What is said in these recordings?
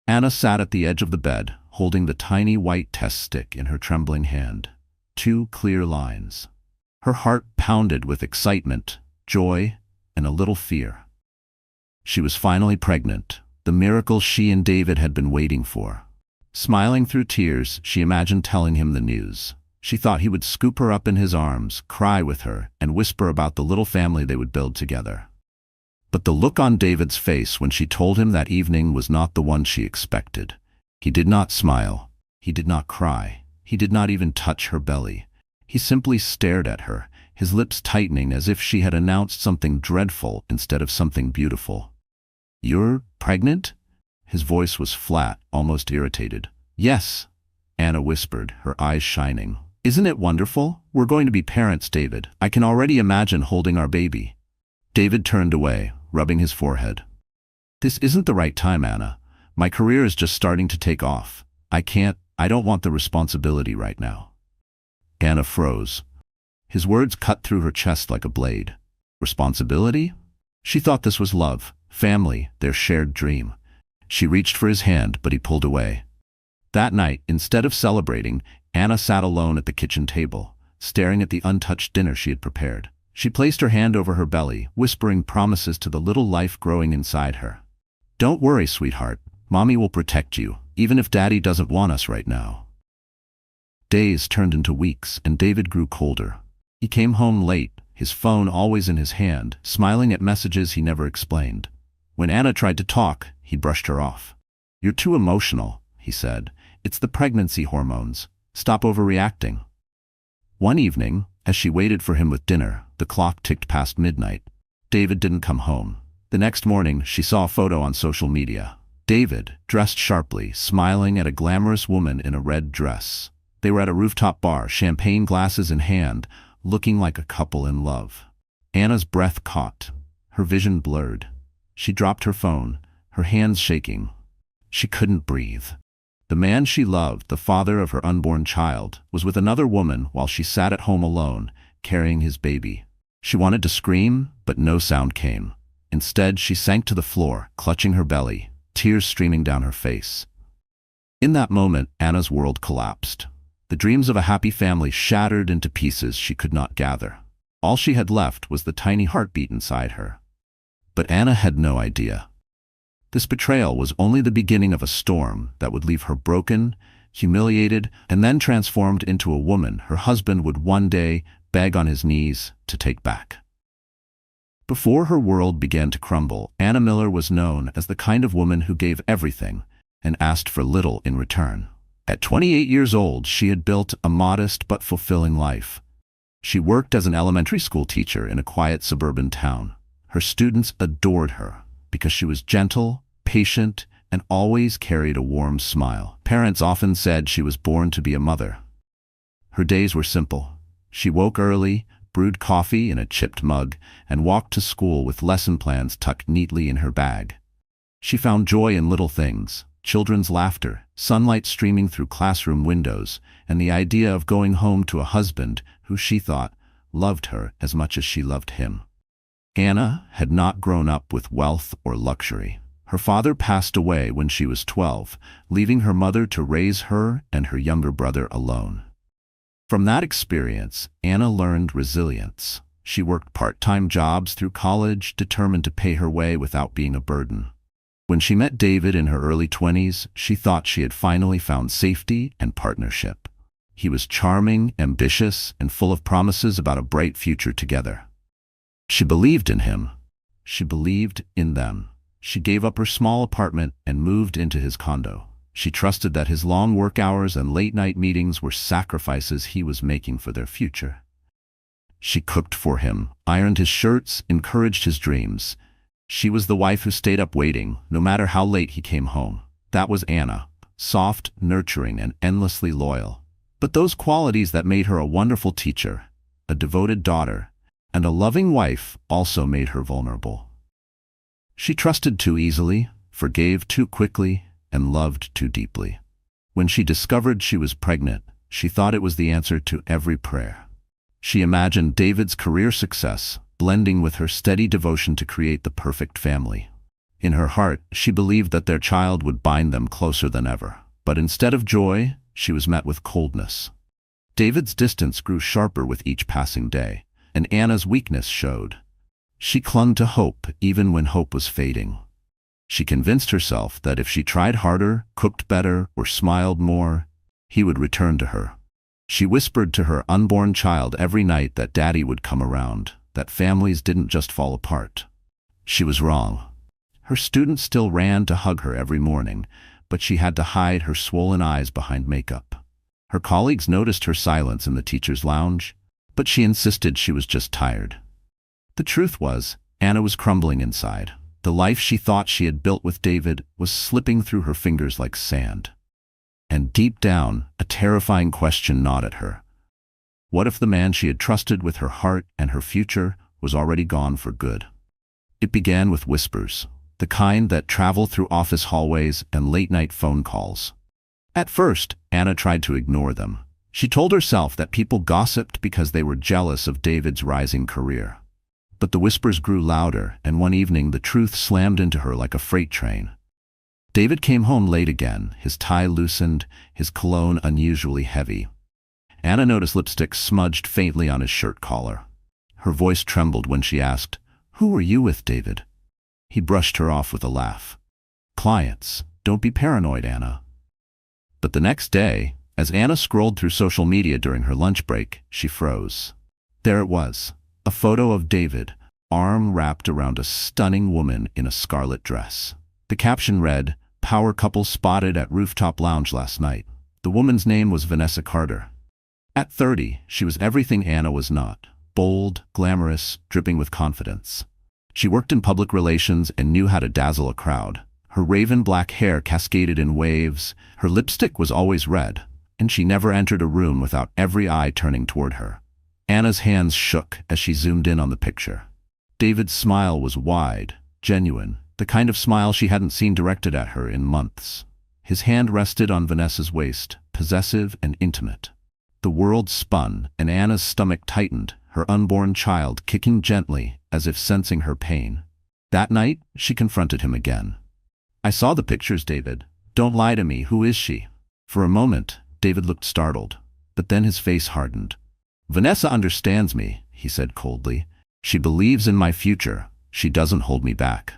Anna sat at the edge of the bed, holding the tiny white test stick in her trembling hand. 2 clear lines. Her heart pounded with excitement, joy, and a little fear. She was finally pregnant, the miracle she and David had been waiting for. Smiling through tears, she imagined telling him the news. She thought he would scoop her up in his arms, cry with her, and whisper about the little family they would build together. But the look on David's face when she told him that evening was not the one she expected. He did not smile. He did not cry. He did not even touch her belly. He simply stared at her, his lips tightening as if she had announced something dreadful instead of something beautiful. "You're pregnant?" His voice was flat, almost irritated. "Yes," Anna whispered, her eyes shining. "Isn't it wonderful? We're going to be parents, David. I can already imagine holding our baby." David turned away, rubbing his forehead. "This isn't the right time, Anna. My career is just starting to take off. I don't want the responsibility right now." Anna froze. His words cut through her chest like a blade. Responsibility? She thought this was love, family, their shared dream. She reached for his hand, but he pulled away. That night, instead of celebrating, Anna sat alone at the kitchen table, staring at the untouched dinner she had prepared. She placed her hand over her belly, whispering promises to the little life growing inside her. "Don't worry, sweetheart. Mommy will protect you, even if Daddy doesn't want us right now." Days turned into weeks, and David grew colder. He came home late, his phone always in his hand, smiling at messages he never explained. When Anna tried to talk, he brushed her off. "You're too emotional," he said. "It's the pregnancy hormones. Stop overreacting." One evening, as she waited for him with dinner, the clock ticked past midnight. David didn't come home. The next morning, she saw a photo on social media. David, dressed sharply, smiling at a glamorous woman in a red dress. They were at a rooftop bar, champagne glasses in hand, looking like a couple in love. Anna's breath caught, her vision blurred. She dropped her phone, her hands shaking. She couldn't breathe. The man she loved, the father of her unborn child, was with another woman while she sat at home alone, carrying his baby. She wanted to scream, but no sound came. Instead, she sank to the floor, clutching her belly, tears streaming down her face. In that moment, Anna's world collapsed. The dreams of a happy family shattered into pieces she could not gather. All she had left was the tiny heartbeat inside her. But Anna had no idea. This betrayal was only the beginning of a storm that would leave her broken, humiliated, and then transformed into a woman her husband would one day beg on his knees to take back. Before her world began to crumble, Anna Miller was known as the kind of woman who gave everything and asked for little in return. At 28 years old, she had built a modest but fulfilling life. She worked as an elementary school teacher in a quiet suburban town. Her students adored her because she was gentle, patient, and always carried a warm smile. Parents often said she was born to be a mother. Her days were simple. She woke early, brewed coffee in a chipped mug, and walked to school with lesson plans tucked neatly in her bag. She found joy in little things: children's laughter, sunlight streaming through classroom windows, and the idea of going home to a husband who she thought loved her as much as she loved him. Anna had not grown up with wealth or luxury. Her father passed away when she was 12, leaving her mother to raise her and her younger brother alone. From that experience, Anna learned resilience. She worked part-time jobs through college, determined to pay her way without being a burden. When she met David in her early 20s, she thought she had finally found safety and partnership. He was charming, ambitious, and full of promises about a bright future together. She believed in him. She believed in them. She gave up her small apartment and moved into his condo. She trusted that his long work hours and late-night meetings were sacrifices he was making for their future. She cooked for him, ironed his shirts, encouraged his dreams. She was the wife who stayed up waiting, no matter how late he came home. That was Anna, soft, nurturing, and endlessly loyal. But those qualities that made her a wonderful teacher, a devoted daughter, and a loving wife also made her vulnerable. She trusted too easily, forgave too quickly, and loved too deeply. When she discovered she was pregnant, she thought it was the answer to every prayer. She imagined David's career success blending with her steady devotion to create the perfect family. In her heart, she believed that their child would bind them closer than ever. But instead of joy, she was met with coldness. David's distance grew sharper with each passing day, and Anna's weakness showed. She clung to hope even when hope was fading. She convinced herself that if she tried harder, cooked better, or smiled more, he would return to her. She whispered to her unborn child every night that Daddy would come around, that families didn't just fall apart. She was wrong. Her students still ran to hug her every morning, but she had to hide her swollen eyes behind makeup. Her colleagues noticed her silence in the teacher's lounge, but she insisted she was just tired. The truth was, Anna was crumbling inside. The life she thought she had built with David was slipping through her fingers like sand. And deep down, a terrifying question gnawed at her. What if the man she had trusted with her heart and her future was already gone for good? It began with whispers, the kind that travel through office hallways and late-night phone calls. At first, Anna tried to ignore them. She told herself that people gossiped because they were jealous of David's rising career. But the whispers grew louder, and one evening the truth slammed into her like a freight train. David came home late again, his tie loosened, his cologne unusually heavy. Anna noticed lipstick smudged faintly on his shirt collar. Her voice trembled when she asked, "Who were you with, David?" He brushed her off with a laugh. "Clients. Don't be paranoid, Anna." But the next day, as Anna scrolled through social media during her lunch break, she froze. There it was, a photo of David, arm wrapped around a stunning woman in a scarlet dress. The caption read, "Power couple spotted at rooftop lounge last night." The woman's name was Vanessa Carter. At 30, she was everything Anna was not. Bold, glamorous, dripping with confidence. She worked in public relations and knew how to dazzle a crowd. Her raven black hair cascaded in waves, her lipstick was always red, and she never entered a room without every eye turning toward her. Anna's hands shook as she zoomed in on the picture. David's smile was wide, genuine, the kind of smile she hadn't seen directed at her in months. His hand rested on Vanessa's waist, possessive and intimate. The world spun, and Anna's stomach tightened, her unborn child kicking gently as if sensing her pain. That night, she confronted him again. "I saw the pictures, David. Don't lie to me. Who is she?" For a moment, David looked startled, but then his face hardened. "Vanessa understands me," he said coldly. "She believes in my future. She doesn't hold me back."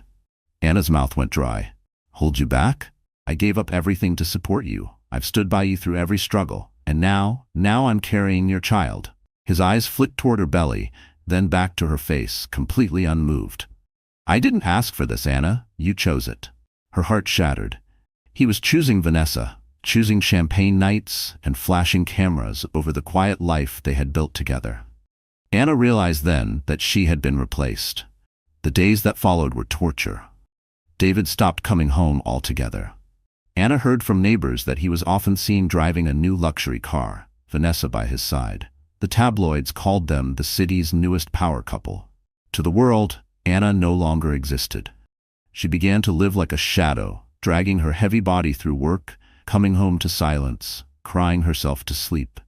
Anna's mouth went dry. "Hold you back? I gave up everything to support you. I've stood by you through every struggle. And now I'm carrying your child." His eyes flicked toward her belly, then back to her face, completely unmoved. "I didn't ask for this, Anna. You chose it." Her heart shattered. He was choosing Vanessa, choosing champagne nights and flashing cameras over the quiet life they had built together. Anna realized then that she had been replaced. The days that followed were torture. David stopped coming home altogether. Anna heard from neighbors that he was often seen driving a new luxury car, Vanessa by his side. The tabloids called them the city's newest power couple. To the world, Anna no longer existed. She began to live like a shadow, dragging her heavy body through work, coming home to silence, crying herself to sleep.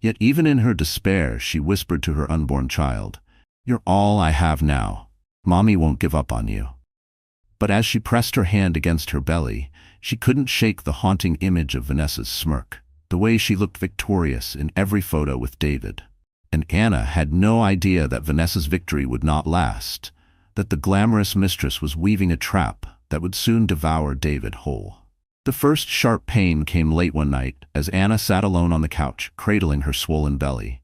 Yet even in her despair, she whispered to her unborn child, "You're all I have now. Mommy won't give up on you." But as she pressed her hand against her belly, she couldn't shake the haunting image of Vanessa's smirk, the way she looked victorious in every photo with David. And Anna had no idea that Vanessa's victory would not last, that the glamorous mistress was weaving a trap that would soon devour David whole. The first sharp pain came late one night as Anna sat alone on the couch, cradling her swollen belly.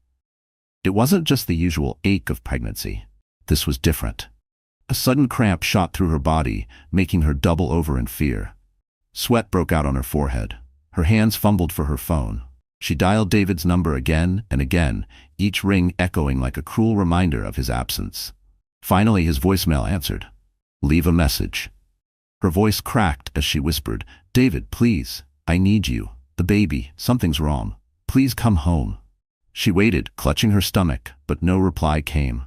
It wasn't just the usual ache of pregnancy. This was different. A sudden cramp shot through her body, making her double over in fear. Sweat broke out on her forehead. Her hands fumbled for her phone. She dialed David's number again and again, each ring echoing like a cruel reminder of his absence. Finally, his voicemail answered. "Leave a message." Her voice cracked as she whispered, "David, please, I need you. The baby, something's wrong. Please come home." She waited, clutching her stomach, but no reply came.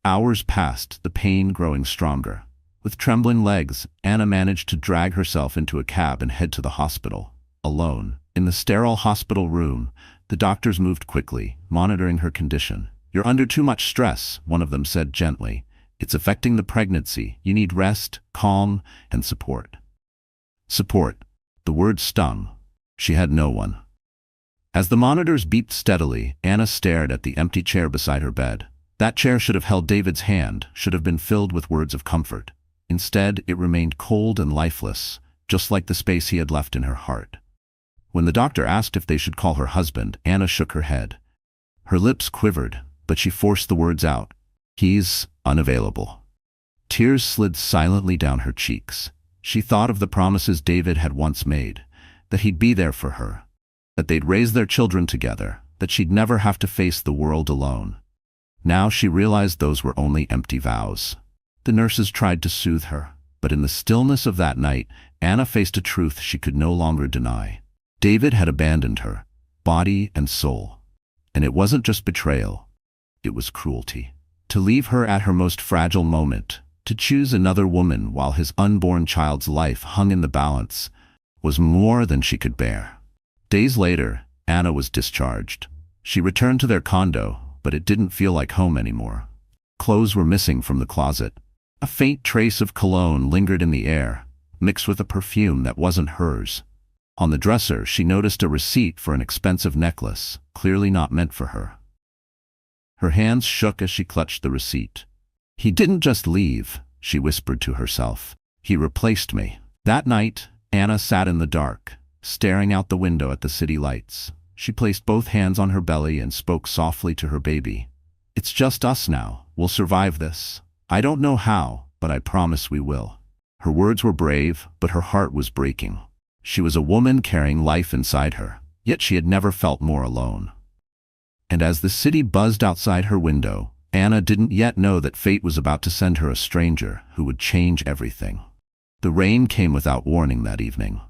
Hours passed, the pain growing stronger. With trembling legs, Anna managed to drag herself into a cab and head to the hospital. Alone, in the sterile hospital room, the doctors moved quickly, monitoring her condition. "You're under too much stress," one of them said gently. It's affecting the pregnancy. You need rest, calm, and support. Support. The word stung. She had no one. As the monitors beeped steadily, Anna stared at the empty chair beside her bed. That chair should have held David's hand, should have been filled with words of comfort. Instead, it remained cold and lifeless, just like the space he had left in her heart. When the doctor asked if they should call her husband, Anna shook her head. Her lips quivered, but she forced the words out. He's unavailable. Tears slid silently down her cheeks. She thought of the promises David had once made, that he'd be there for her, that they'd raise their children together, that she'd never have to face the world alone. Now she realized those were only empty vows. The nurses tried to soothe her, but in the stillness of that night, Anna faced a truth she could no longer deny. David had abandoned her, body and soul. And it wasn't just betrayal, it was cruelty. To leave her at her most fragile moment, to choose another woman while his unborn child's life hung in the balance, was more than she could bear. Days later, Anna was discharged. She returned to their condo, but it didn't feel like home anymore. Clothes were missing from the closet. A faint trace of cologne lingered in the air, mixed with a perfume that wasn't hers. On the dresser, she noticed a receipt for an expensive necklace, clearly not meant for her. Her hands shook as she clutched the receipt. He didn't just leave, she whispered to herself. He replaced me. That night, Anna sat in the dark, staring out the window at the city lights. She placed both hands on her belly and spoke softly to her baby. It's just us now. We'll survive this. I don't know how, but I promise we will. Her words were brave, but her heart was breaking. She was a woman carrying life inside her, yet she had never felt more alone. And as the city buzzed outside her window, Anna didn't yet know that fate was about to send her a stranger who would change everything. The rain came without warning that evening.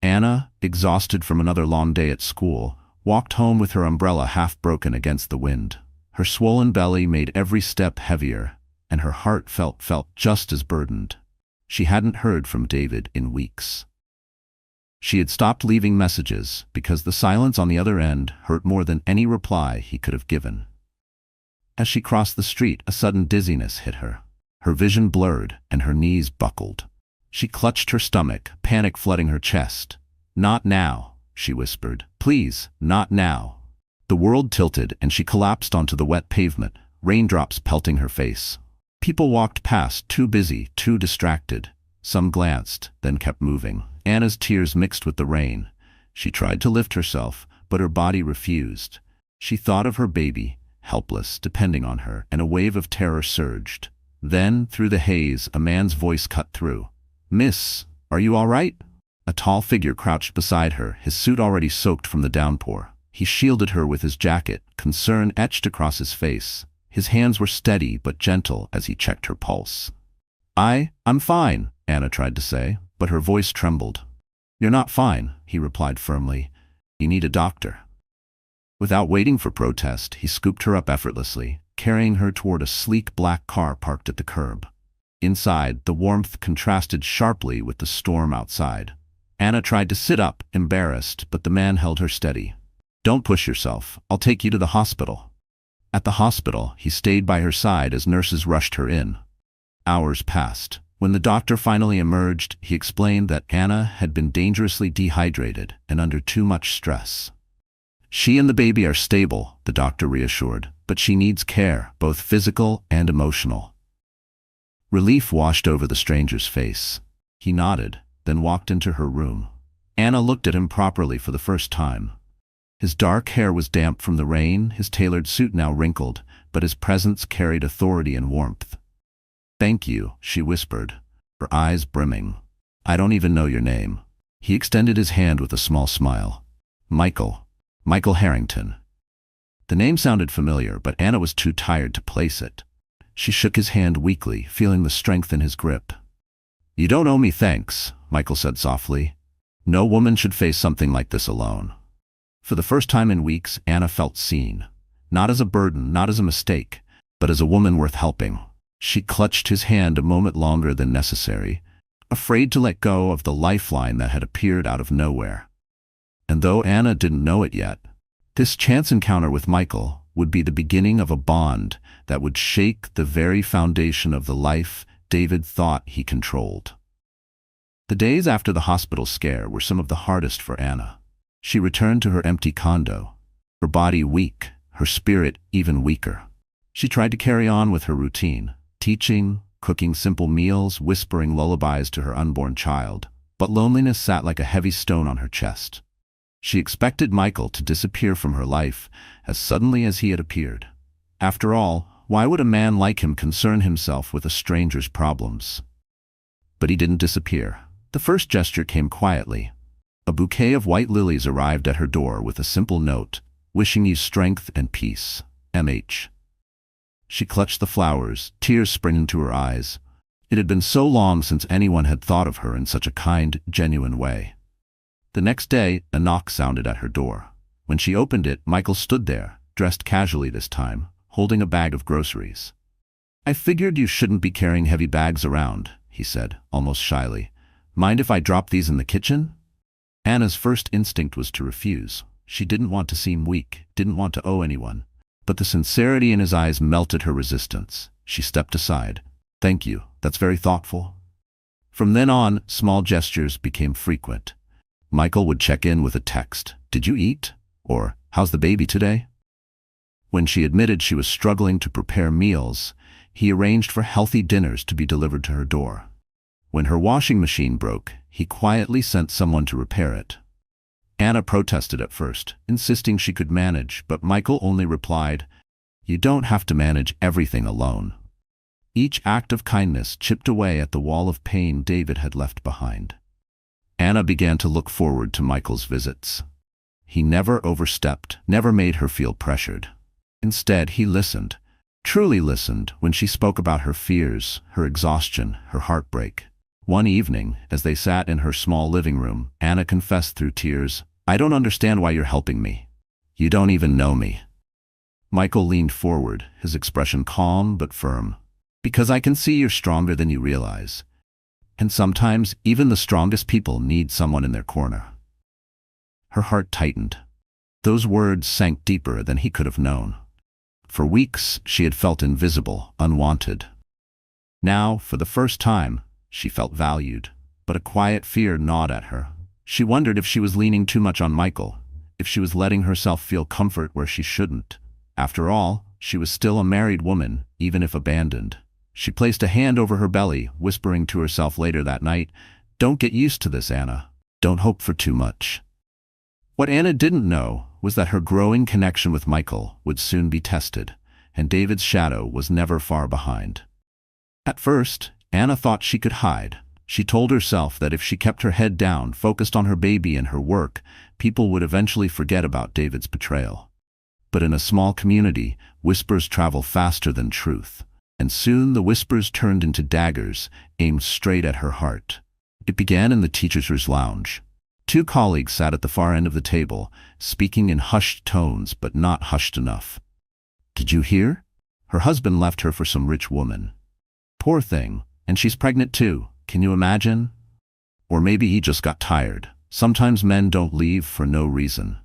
Anna, exhausted from another long day at school, walked home with her umbrella half broken against the wind. Her swollen belly made every step heavier, and her heart felt just as burdened. She hadn't heard from David in weeks. She had stopped leaving messages because the silence on the other end hurt more than any reply he could have given. As she crossed the street, a sudden dizziness hit her. Her vision blurred and her knees buckled. She clutched her stomach, panic flooding her chest. "Not now," she whispered. "Please, not now." The world tilted and she collapsed onto the wet pavement, raindrops pelting her face. People walked past, too busy, too distracted. Some glanced, then kept moving. Anna's tears mixed with the rain. She tried to lift herself, but her body refused. She thought of her baby, helpless, depending on her, and a wave of terror surged. Then, through the haze, a man's voice cut through. "Miss, are you all right?" A tall figure crouched beside her, his suit already soaked from the downpour. He shielded her with his jacket, concern etched across his face. His hands were steady but gentle as he checked her pulse. I'm fine," Anna tried to say, but her voice trembled. "You're not fine," he replied firmly. "You need a doctor." Without waiting for protest, he scooped her up effortlessly, carrying her toward a sleek black car parked at the curb. Inside, the warmth contrasted sharply with the storm outside. Anna tried to sit up, embarrassed, but the man held her steady. "Don't push yourself. I'll take you to the hospital." At the hospital, he stayed by her side as nurses rushed her in. Hours passed. When the doctor finally emerged, he explained that Anna had been dangerously dehydrated and under too much stress. "She and the baby are stable," the doctor reassured, "but she needs care, both physical and emotional." Relief washed over the stranger's face. He nodded, then walked into her room. Anna looked at him properly for the first time. His dark hair was damp from the rain, his tailored suit now wrinkled, but his presence carried authority and warmth. "Thank you," she whispered, her eyes brimming. "I don't even know your name." He extended his hand with a small smile. Michael Harrington." The name sounded familiar, but Anna was too tired to place it. She shook his hand weakly, feeling the strength in his grip. "You don't owe me thanks," Michael said softly. "No woman should face something like this alone." For the first time in weeks, Anna felt seen. Not as a burden, not as a mistake, but as a woman worth helping. She clutched his hand a moment longer than necessary, afraid to let go of the lifeline that had appeared out of nowhere. And though Anna didn't know it yet, this chance encounter with Michael would be the beginning of a bond that would shake the very foundation of the life David thought he controlled. The days after the hospital scare were some of the hardest for Anna. She returned to her empty condo, her body weak, her spirit even weaker. She tried to carry on with her routine, teaching, cooking simple meals, whispering lullabies to her unborn child, but loneliness sat like a heavy stone on her chest. She expected Michael to disappear from her life as suddenly as he had appeared. After all, why would a man like him concern himself with a stranger's problems? But he didn't disappear. The first gesture came quietly. A bouquet of white lilies arrived at her door with a simple note, "Wishing you strength and peace, M.H." She clutched the flowers, tears springing to her eyes. It had been so long since anyone had thought of her in such a kind, genuine way. The next day, a knock sounded at her door. When she opened it, Michael stood there, dressed casually this time, holding a bag of groceries. "I figured you shouldn't be carrying heavy bags around," he said, almost shyly. "Mind if I drop these in the kitchen?" Anna's first instinct was to refuse. She didn't want to seem weak, didn't want to owe anyone. But the sincerity in his eyes melted her resistance. She stepped aside. "Thank you, that's very thoughtful." From then on, small gestures became frequent. Michael would check in with a text, "Did you eat?" or "How's the baby today?" When she admitted she was struggling to prepare meals, he arranged for healthy dinners to be delivered to her door. When her washing machine broke, he quietly sent someone to repair it. Anna protested at first, insisting she could manage, but Michael only replied, "You don't have to manage everything alone." Each act of kindness chipped away at the wall of pain David had left behind. Anna began to look forward to Michael's visits. He never overstepped, never made her feel pressured. Instead, he listened, truly listened, when she spoke about her fears, her exhaustion, her heartbreak. One evening, as they sat in her small living room, Anna confessed through tears, "I don't understand why you're helping me. You don't even know me." Michael leaned forward, his expression calm but firm. "Because I can see you're stronger than you realize. And sometimes, even the strongest people need someone in their corner." Her heart tightened. Those words sank deeper than he could have known. For weeks, she had felt invisible, unwanted. Now, for the first time, she felt valued, but a quiet fear gnawed at her. She wondered if she was leaning too much on Michael, if she was letting herself feel comfort where she shouldn't. After all, she was still a married woman, even if abandoned. She placed a hand over her belly, whispering to herself later that night, "Don't get used to this, Anna. Don't hope for too much." What Anna didn't know was that her growing connection with Michael would soon be tested, and David's shadow was never far behind. At first, Anna thought she could hide. She told herself that if she kept her head down, focused on her baby and her work, people would eventually forget about David's betrayal. But in a small community, whispers travel faster than truth, and soon the whispers turned into daggers, aimed straight at her heart. It began in the teacher's lounge. Two colleagues sat at the far end of the table, speaking in hushed tones but not hushed enough. "Did you hear? Her husband left her for some rich woman. Poor thing, and she's pregnant too. Can you imagine? Or maybe he just got tired. Sometimes men don't leave for no reason."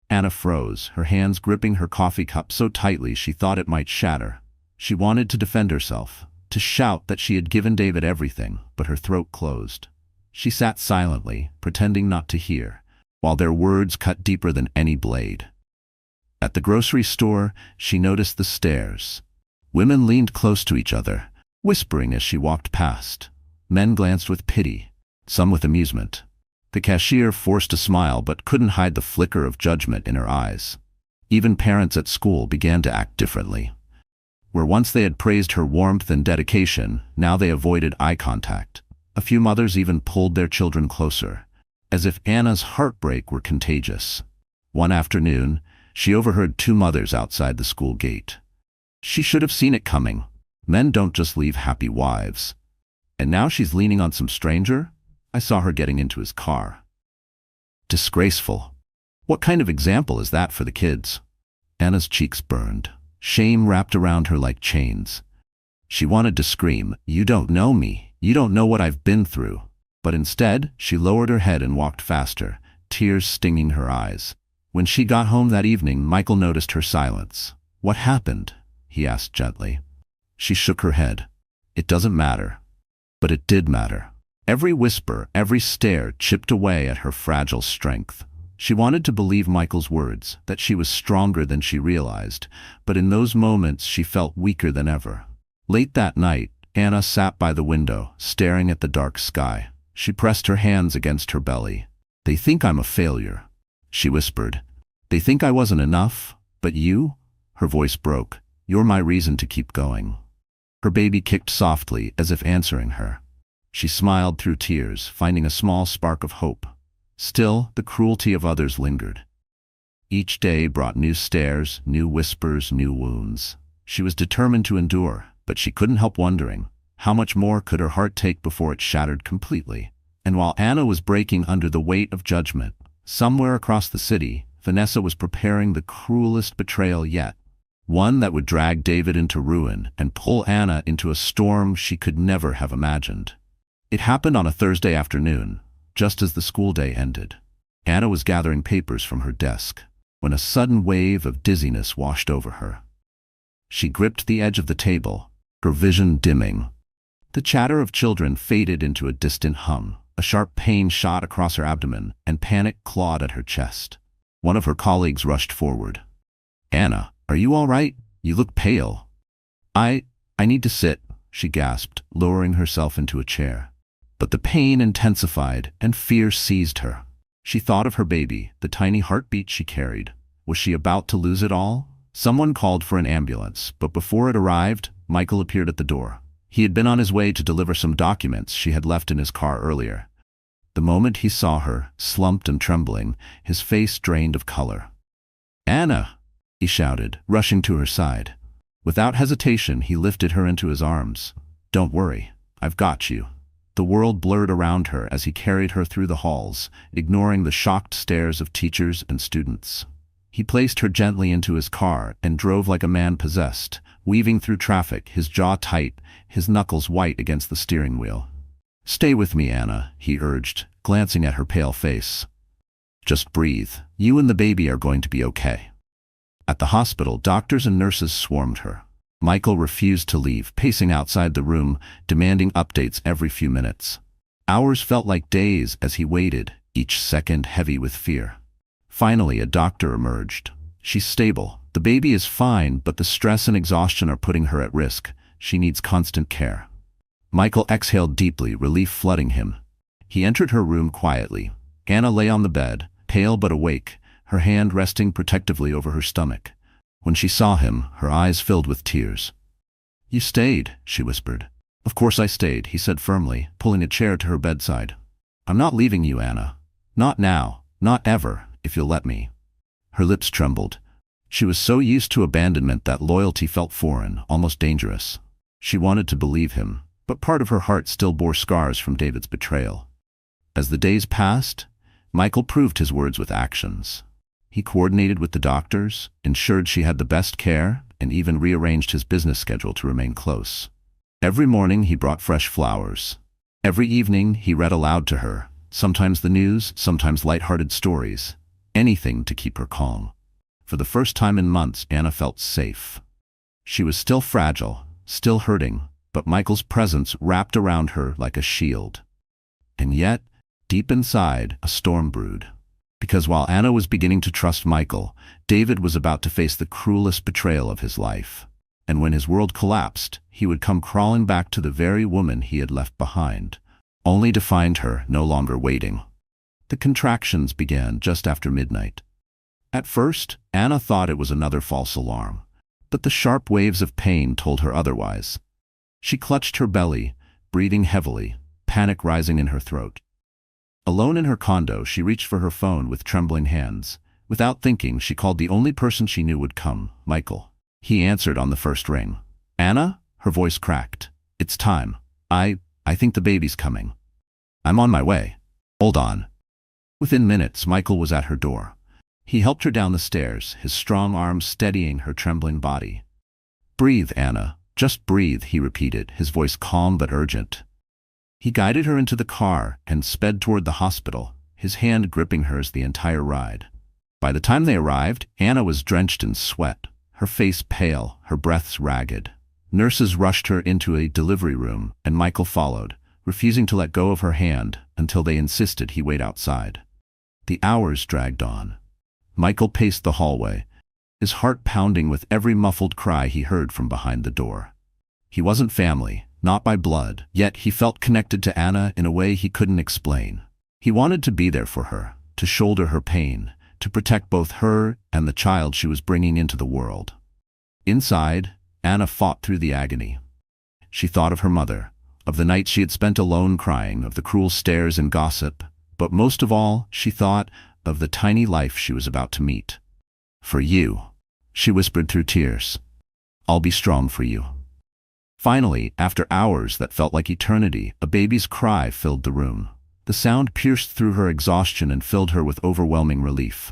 Anna froze, her hands gripping her coffee cup so tightly she thought it might shatter. She wanted to defend herself, to shout that she had given David everything, but her throat closed. She sat silently, pretending not to hear, while their words cut deeper than any blade. At the grocery store, she noticed the stares. Women leaned close to each other, whispering as she walked past. Men glanced with pity, some with amusement. The cashier forced a smile but couldn't hide the flicker of judgment in her eyes. Even parents at school began to act differently. Where once they had praised her warmth and dedication, now they avoided eye contact. A few mothers even pulled their children closer, as if Anna's heartbreak were contagious. One afternoon, she overheard two mothers outside the school gate. She should have seen it coming. Men don't just leave happy wives. And now she's leaning on some stranger? I saw her getting into his car. Disgraceful. What kind of example is that for the kids? Anna's cheeks burned. Shame wrapped around her like chains. She wanted to scream, "You don't know me. You don't know what I've been through." But instead, she lowered her head and walked faster, tears stinging her eyes. When she got home that evening, Michael noticed her silence. "What happened?" he asked gently. She shook her head. "It doesn't matter." But it did matter. Every whisper, every stare chipped away at her fragile strength. She wanted to believe Michael's words, that she was stronger than she realized, but in those moments she felt weaker than ever. Late that night, Anna sat by the window, staring at the dark sky. She pressed her hands against her belly. "They think I'm a failure," she whispered. "They think I wasn't enough, but you?" Her voice broke. "You're my reason to keep going." Her baby kicked softly, as if answering her. She smiled through tears, finding a small spark of hope. Still, the cruelty of others lingered. Each day brought new stares, new whispers, new wounds. She was determined to endure, but she couldn't help wondering, how much more could her heart take before it shattered completely? And while Anna was breaking under the weight of judgment, somewhere across the city, Vanessa was preparing the cruelest betrayal yet. One that would drag David into ruin and pull Anna into a storm she could never have imagined. It happened on a Thursday afternoon, just as the school day ended. Anna was gathering papers from her desk, when a sudden wave of dizziness washed over her. She gripped the edge of the table, her vision dimming. The chatter of children faded into a distant hum. A sharp pain shot across her abdomen, and panic clawed at her chest. One of her colleagues rushed forward. "Anna, are you all right? You look pale." I need to sit," she gasped, lowering herself into a chair. But the pain intensified, and fear seized her. She thought of her baby, the tiny heartbeat she carried. Was she about to lose it all? Someone called for an ambulance, but before it arrived, Michael appeared at the door. He had been on his way to deliver some documents she had left in his car earlier. The moment he saw her, slumped and trembling, his face drained of color. "Anna!" he shouted, rushing to her side. Without hesitation, he lifted her into his arms. "Don't worry, I've got you." The world blurred around her as he carried her through the halls, ignoring the shocked stares of teachers and students. He placed her gently into his car and drove like a man possessed, weaving through traffic, his jaw tight, his knuckles white against the steering wheel. "Stay with me, Anna," he urged, glancing at her pale face. "Just breathe. You and the baby are going to be okay." At the hospital, doctors and nurses swarmed her. Michael refused to leave, pacing outside the room, demanding updates every few minutes. Hours felt like days as he waited, each second heavy with fear. Finally, a doctor emerged. "She's stable. The baby is fine, but the stress and exhaustion are putting her at risk. She needs constant care." Michael exhaled deeply, relief flooding him. He entered her room quietly. Anna lay on the bed, pale but awake, her hand resting protectively over her stomach. When she saw him, her eyes filled with tears. "You stayed," she whispered. "Of course I stayed," he said firmly, pulling a chair to her bedside. "I'm not leaving you, Anna. Not now, not ever, if you'll let me." Her lips trembled. She was so used to abandonment that loyalty felt foreign, almost dangerous. She wanted to believe him, but part of her heart still bore scars from David's betrayal. As the days passed, Michael proved his words with actions. He coordinated with the doctors, ensured she had the best care, and even rearranged his business schedule to remain close. Every morning he brought fresh flowers. Every evening he read aloud to her, sometimes the news, sometimes light-hearted stories, anything to keep her calm. For the first time in months, Anna felt safe. She was still fragile, still hurting, but Michael's presence wrapped around her like a shield. And yet, deep inside, a storm brewed. Because while Anna was beginning to trust Michael, David was about to face the cruelest betrayal of his life. And when his world collapsed, he would come crawling back to the very woman he had left behind, only to find her no longer waiting. The contractions began just after midnight. At first, Anna thought it was another false alarm, but the sharp waves of pain told her otherwise. She clutched her belly, breathing heavily, panic rising in her throat. Alone in her condo, she reached for her phone with trembling hands. Without thinking, she called the only person she knew would come, Michael. He answered on the first ring. "Anna?" Her voice cracked. "It's time. I think the baby's coming. I'm on my way. Hold on." Within minutes, Michael was at her door. He helped her down the stairs, his strong arms steadying her trembling body. "Breathe, Anna. Just breathe," he repeated, his voice calm but urgent. He guided her into the car and sped toward the hospital, his hand gripping hers the entire ride. By the time they arrived, Anna was drenched in sweat, her face pale, her breaths ragged. Nurses rushed her into a delivery room, and Michael followed, refusing to let go of her hand until they insisted he wait outside. The hours dragged on. Michael paced the hallway, his heart pounding with every muffled cry he heard from behind the door. He wasn't family, not by blood, yet he felt connected to Anna in a way he couldn't explain. He wanted to be there for her, to shoulder her pain, to protect both her and the child she was bringing into the world. Inside, Anna fought through the agony. She thought of her mother, of the nights she had spent alone crying, of the cruel stares and gossip, but most of all, she thought of the tiny life she was about to meet. "For you," she whispered through tears. "I'll be strong for you." Finally, after hours that felt like eternity, a baby's cry filled the room. The sound pierced through her exhaustion and filled her with overwhelming relief.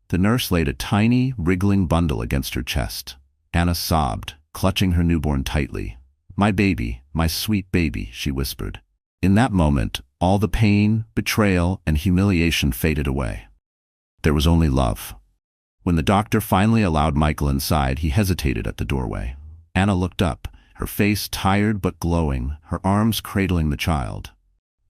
The nurse laid a tiny, wriggling bundle against her chest. Anna sobbed, clutching her newborn tightly. "My baby, my sweet baby," she whispered. In that moment, all the pain, betrayal, and humiliation faded away. There was only love. When the doctor finally allowed Michael inside, he hesitated at the doorway. Anna looked up, her face tired but glowing, her arms cradling the child.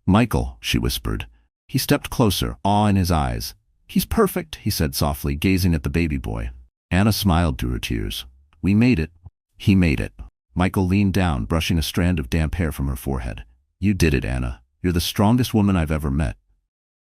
"Michael," she whispered. He stepped closer, awe in his eyes. "He's perfect," he said softly, gazing at the baby boy. Anna smiled through her tears. "We made it." "He made it." Michael leaned down, brushing a strand of damp hair from her forehead. "You did it, Anna. You're the strongest woman I've ever met."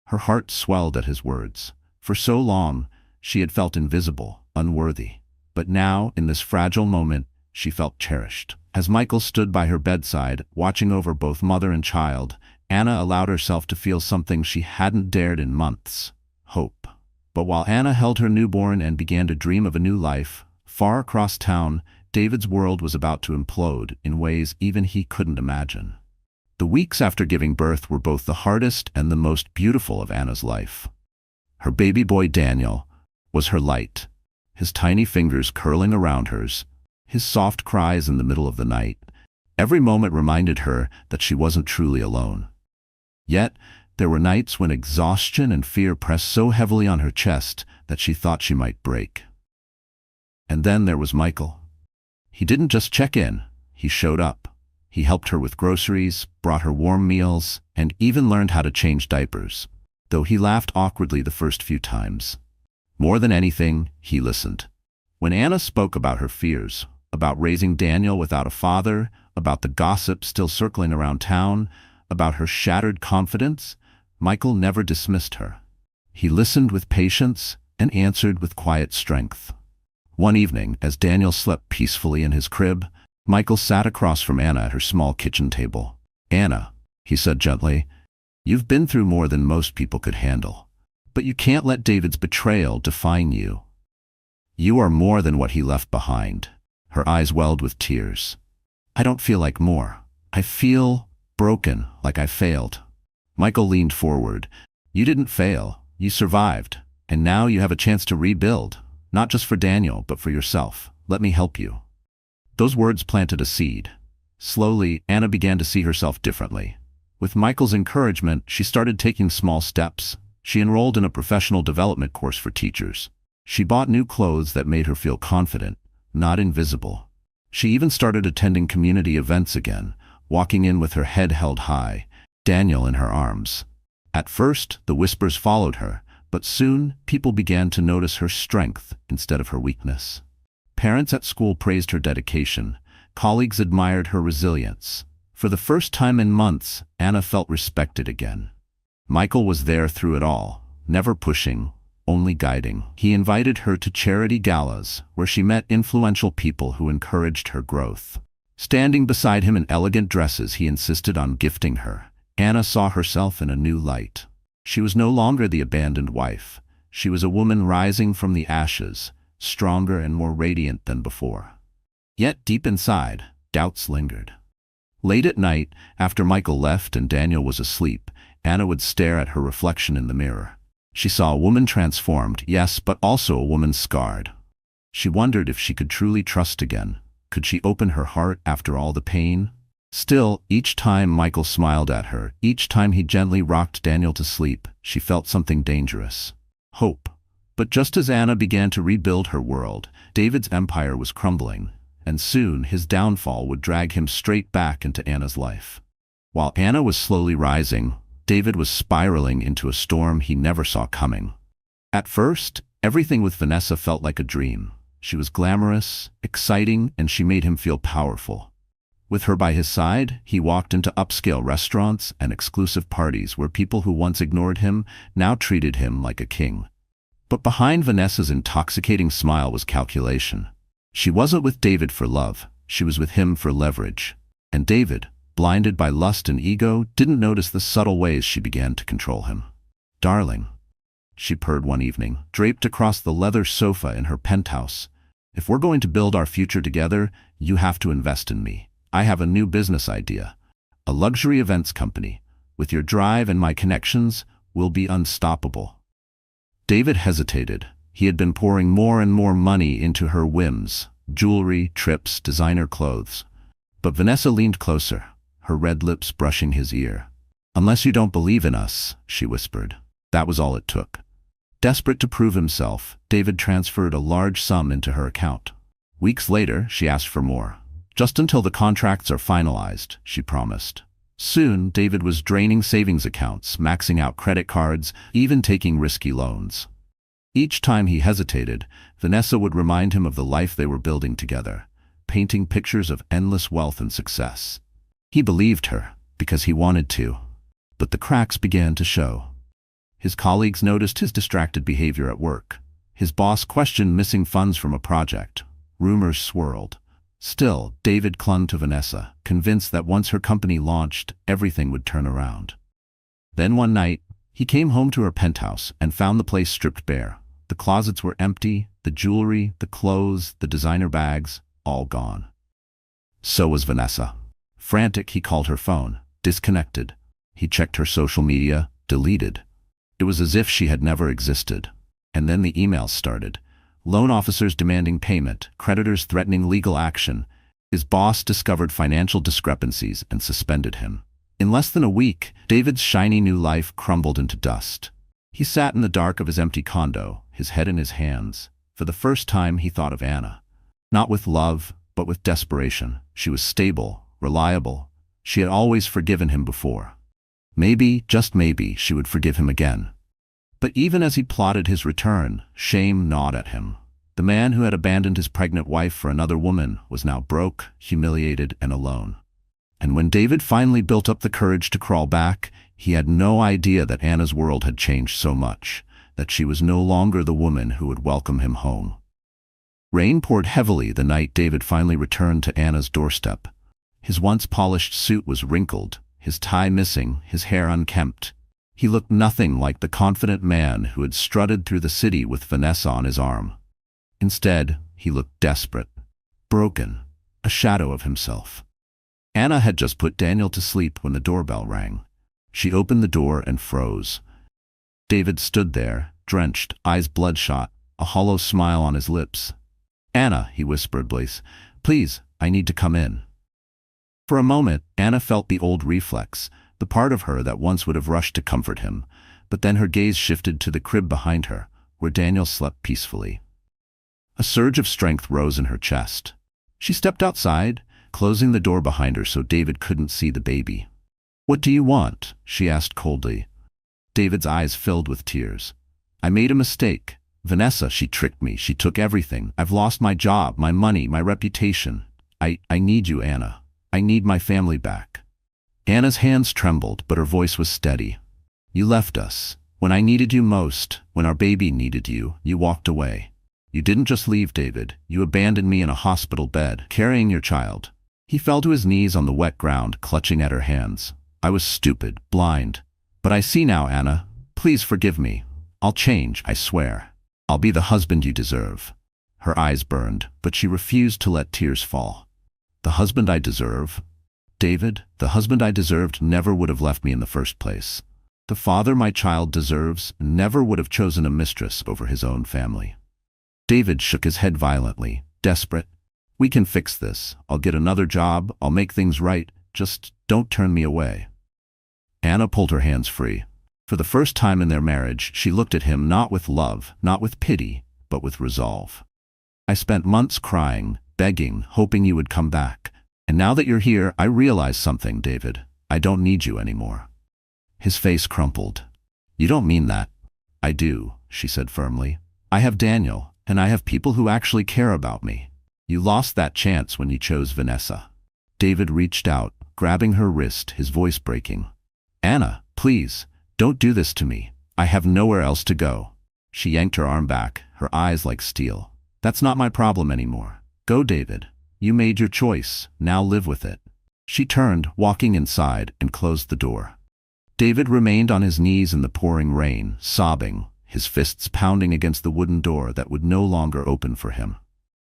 Her heart swelled at his words. For so long, she had felt invisible, unworthy. But now, in this fragile moment, she felt cherished. As Michael stood by her bedside, watching over both mother and child, Anna allowed herself to feel something she hadn't dared in months: hope. But while Anna held her newborn and began to dream of a new life, far across town, David's world was about to implode in ways even he couldn't imagine. The weeks after giving birth were both the hardest and the most beautiful of Anna's life. Her baby boy Daniel was her light, his tiny fingers curling around hers, his soft cries in the middle of the night. Every moment reminded her that she wasn't truly alone. Yet, there were nights when exhaustion and fear pressed so heavily on her chest that she thought she might break. And then there was Michael. He didn't just check in, he showed up. He helped her with groceries, brought her warm meals, and even learned how to change diapers, though he laughed awkwardly the first few times. More than anything, he listened. When Anna spoke about her fears, about raising Daniel without a father, about the gossip still circling around town, about her shattered confidence, Michael never dismissed her. He listened with patience and answered with quiet strength. One evening, as Daniel slept peacefully in his crib, Michael sat across from Anna at her small kitchen table. "Anna," he said gently, "you've been through more than most people could handle. But you can't let David's betrayal define you. You are more than what he left behind." Her eyes welled with tears. "I don't feel like more. I feel broken, like I failed." Michael leaned forward. "You didn't fail. You survived. And now you have a chance to rebuild. Not just for Daniel, but for yourself. Let me help you." Those words planted a seed. Slowly, Anna began to see herself differently. With Michael's encouragement, she started taking small steps. She enrolled in a professional development course for teachers. She bought new clothes that made her feel confident, not invisible. She even started attending community events again, walking in with her head held high, Daniel in her arms. At first, the whispers followed her, but soon people began to notice her strength instead of her weakness. Parents at school praised her dedication. Colleagues admired her resilience. For the first time in months, Anna felt respected again. Michael was there through it all, never pushing, only guiding. He invited her to charity galas, where she met influential people who encouraged her growth. Standing beside him in elegant dresses he insisted on gifting her, Anna saw herself in a new light. She was no longer the abandoned wife. She was a woman rising from the ashes, stronger and more radiant than before. Yet deep inside, doubts lingered. Late at night, after Michael left and Daniel was asleep, Anna would stare at her reflection in the mirror. She saw a woman transformed, yes, but also a woman scarred. She wondered if she could truly trust again. Could she open her heart after all the pain? Still, each time Michael smiled at her, each time he gently rocked Daniel to sleep, she felt something dangerous. Hope. But just as Anna began to rebuild her world, David's empire was crumbling, and soon his downfall would drag him straight back into Anna's life. While Anna was slowly rising, David was spiraling into a storm he never saw coming. At first, everything with Vanessa felt like a dream. She was glamorous, exciting, and she made him feel powerful. With her by his side, he walked into upscale restaurants and exclusive parties where people who once ignored him now treated him like a king. But behind Vanessa's intoxicating smile was calculation. She wasn't with David for love, she was with him for leverage. And David, blinded by lust and ego, didn't notice the subtle ways she began to control him. "Darling," she purred one evening, draped across the leather sofa in her penthouse, "if we're going to build our future together, you have to invest in me. I have a new business idea. A luxury events company. With your drive and my connections, we'll be unstoppable." David hesitated. He had been pouring more and more money into her whims, jewelry, trips, designer clothes. But Vanessa leaned closer, her red lips brushing his ear. "Unless you don't believe in us," she whispered. That was all it took. Desperate to prove himself, David transferred a large sum into her account. Weeks later, she asked for more. "Just until the contracts are finalized," she promised. Soon, David was draining savings accounts, maxing out credit cards, even taking risky loans. Each time he hesitated, Vanessa would remind him of the life they were building together, painting pictures of endless wealth and success. He believed her, because he wanted to. But the cracks began to show. His colleagues noticed his distracted behavior at work. His boss questioned missing funds from a project. Rumors swirled. Still, David clung to Vanessa, convinced that once her company launched, everything would turn around. Then one night, he came home to her penthouse and found the place stripped bare. The closets were empty, the jewelry, the clothes, the designer bags, all gone. So was Vanessa. Frantic, he called her phone, disconnected. He checked her social media, deleted. It was as if she had never existed. And then the emails started. Loan officers demanding payment, creditors threatening legal action. His boss discovered financial discrepancies and suspended him. In less than a week, David's shiny new life crumbled into dust. He sat in the dark of his empty condo, his head in his hands. For the first time, he thought of Anna. Not with love, but with desperation. She was stable, reliable. She had always forgiven him before. Maybe, just maybe, she would forgive him again. But even as he plotted his return, shame gnawed at him. The man who had abandoned his pregnant wife for another woman was now broke, humiliated, and alone. And when David finally built up the courage to crawl back, he had no idea that Anna's world had changed so much, that she was no longer the woman who would welcome him home. Rain poured heavily the night David finally returned to Anna's doorstep. His once polished suit was wrinkled, his tie missing, his hair unkempt. He looked nothing like the confident man who had strutted through the city with Vanessa on his arm. Instead, he looked desperate, broken, a shadow of himself. Anna had just put Daniel to sleep when the doorbell rang. She opened the door and froze. David stood there, drenched, eyes bloodshot, a hollow smile on his lips. "Anna," he whispered, "please, I need to come in." For a moment, Anna felt the old reflex, the part of her that once would have rushed to comfort him, but then her gaze shifted to the crib behind her, where Daniel slept peacefully. A surge of strength rose in her chest. She stepped outside, closing the door behind her so David couldn't see the baby. "What do you want?" she asked coldly. David's eyes filled with tears. "I made a mistake. Vanessa, she tricked me. She took everything. I've lost my job, my money, my reputation. I need you, Anna. I need my family back." Anna's hands trembled, but her voice was steady. "You left us. When I needed you most, when our baby needed you, you walked away. You didn't just leave, David. You abandoned me in a hospital bed, carrying your child." He fell to his knees on the wet ground, clutching at her hands. "I was stupid, blind. But I see now, Anna. Please forgive me. I'll change, I swear. I'll be the husband you deserve." Her eyes burned, but she refused to let tears fall. "The husband I deserve? David, the husband I deserved never would have left me in the first place. The father my child deserves never would have chosen a mistress over his own family." David shook his head violently, desperate. "We can fix this. I'll get another job. I'll make things right. Just don't turn me away." Anna pulled her hands free. For the first time in their marriage, she looked at him not with love, not with pity, but with resolve. I spent months crying, begging, hoping you would come back. And now that you're here, I realize something, David. I don't need you anymore. His face crumpled. You don't mean that. I do, she said firmly. I have Daniel, and I have people who actually care about me. You lost that chance when you chose Vanessa. David reached out, grabbing her wrist, his voice breaking. Anna, please, don't do this to me. I have nowhere else to go. She yanked her arm back, her eyes like steel. That's not my problem anymore. Go, David. You made your choice. Now live with it. She turned, walking inside, and closed the door. David remained on his knees in the pouring rain, sobbing, his fists pounding against the wooden door that would no longer open for him.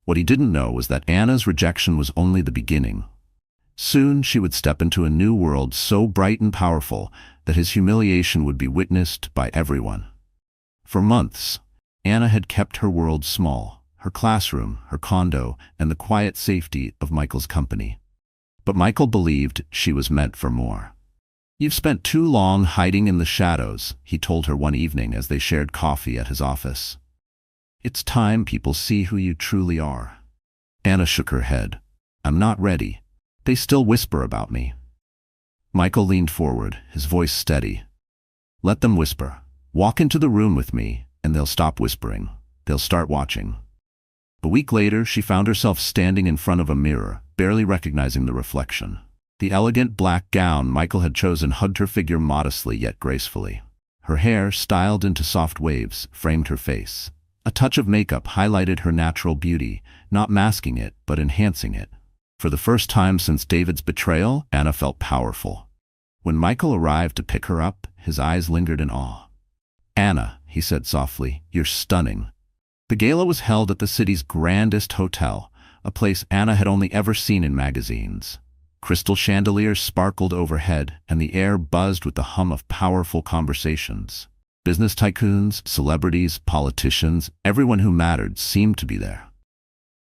What he didn't know was that Anna's rejection was only the beginning. Soon she would step into a new world so bright and powerful that his humiliation would be witnessed by everyone. For months, Anna had kept her world small, her classroom, her condo, and the quiet safety of Michael's company. But Michael believed she was meant for more. You've spent too long hiding in the shadows, he told her one evening as they shared coffee at his office. It's time people see who you truly are. Anna shook her head. I'm not ready. They still whisper about me. Michael leaned forward, his voice steady. Let them whisper. Walk into the room with me, and they'll stop whispering. They'll start watching. A week later, she found herself standing in front of a mirror, barely recognizing the reflection. The elegant black gown Michael had chosen hugged her figure modestly yet gracefully. Her hair, styled into soft waves, framed her face. A touch of makeup highlighted her natural beauty, not masking it, but enhancing it. For the first time since David's betrayal, Anna felt powerful. When Michael arrived to pick her up, his eyes lingered in awe. Anna, he said softly, you're stunning. The gala was held at the city's grandest hotel, a place Anna had only ever seen in magazines. Crystal chandeliers sparkled overhead, and the air buzzed with the hum of powerful conversations. Business tycoons, celebrities, politicians, everyone who mattered seemed to be there.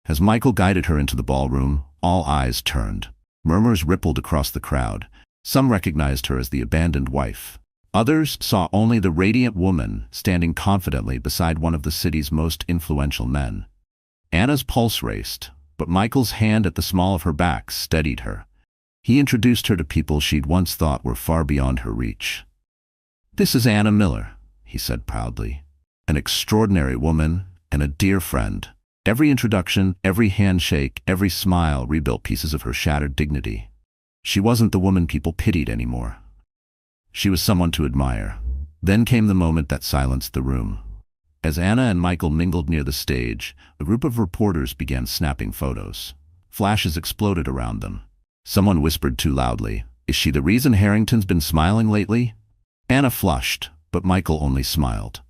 As Michael guided her into the ballroom, all eyes turned. Murmurs rippled across the crowd. Some recognized her as the abandoned wife. Others saw only the radiant woman standing confidently beside one of the city's most influential men. Anna's pulse raced, but Michael's hand at the small of her back steadied her. He introduced her to people she'd once thought were far beyond her reach. This is Anna Miller, he said proudly. An extraordinary woman and a dear friend. Every introduction, every handshake, every smile rebuilt pieces of her shattered dignity. She wasn't the woman people pitied anymore. She was someone to admire. Then came the moment that silenced the room. As Anna and Michael mingled near the stage, a group of reporters began snapping photos. Flashes exploded around them. Someone whispered too loudly, "Is she the reason Harrington's been smiling lately?" Anna flushed, but Michael only smiled.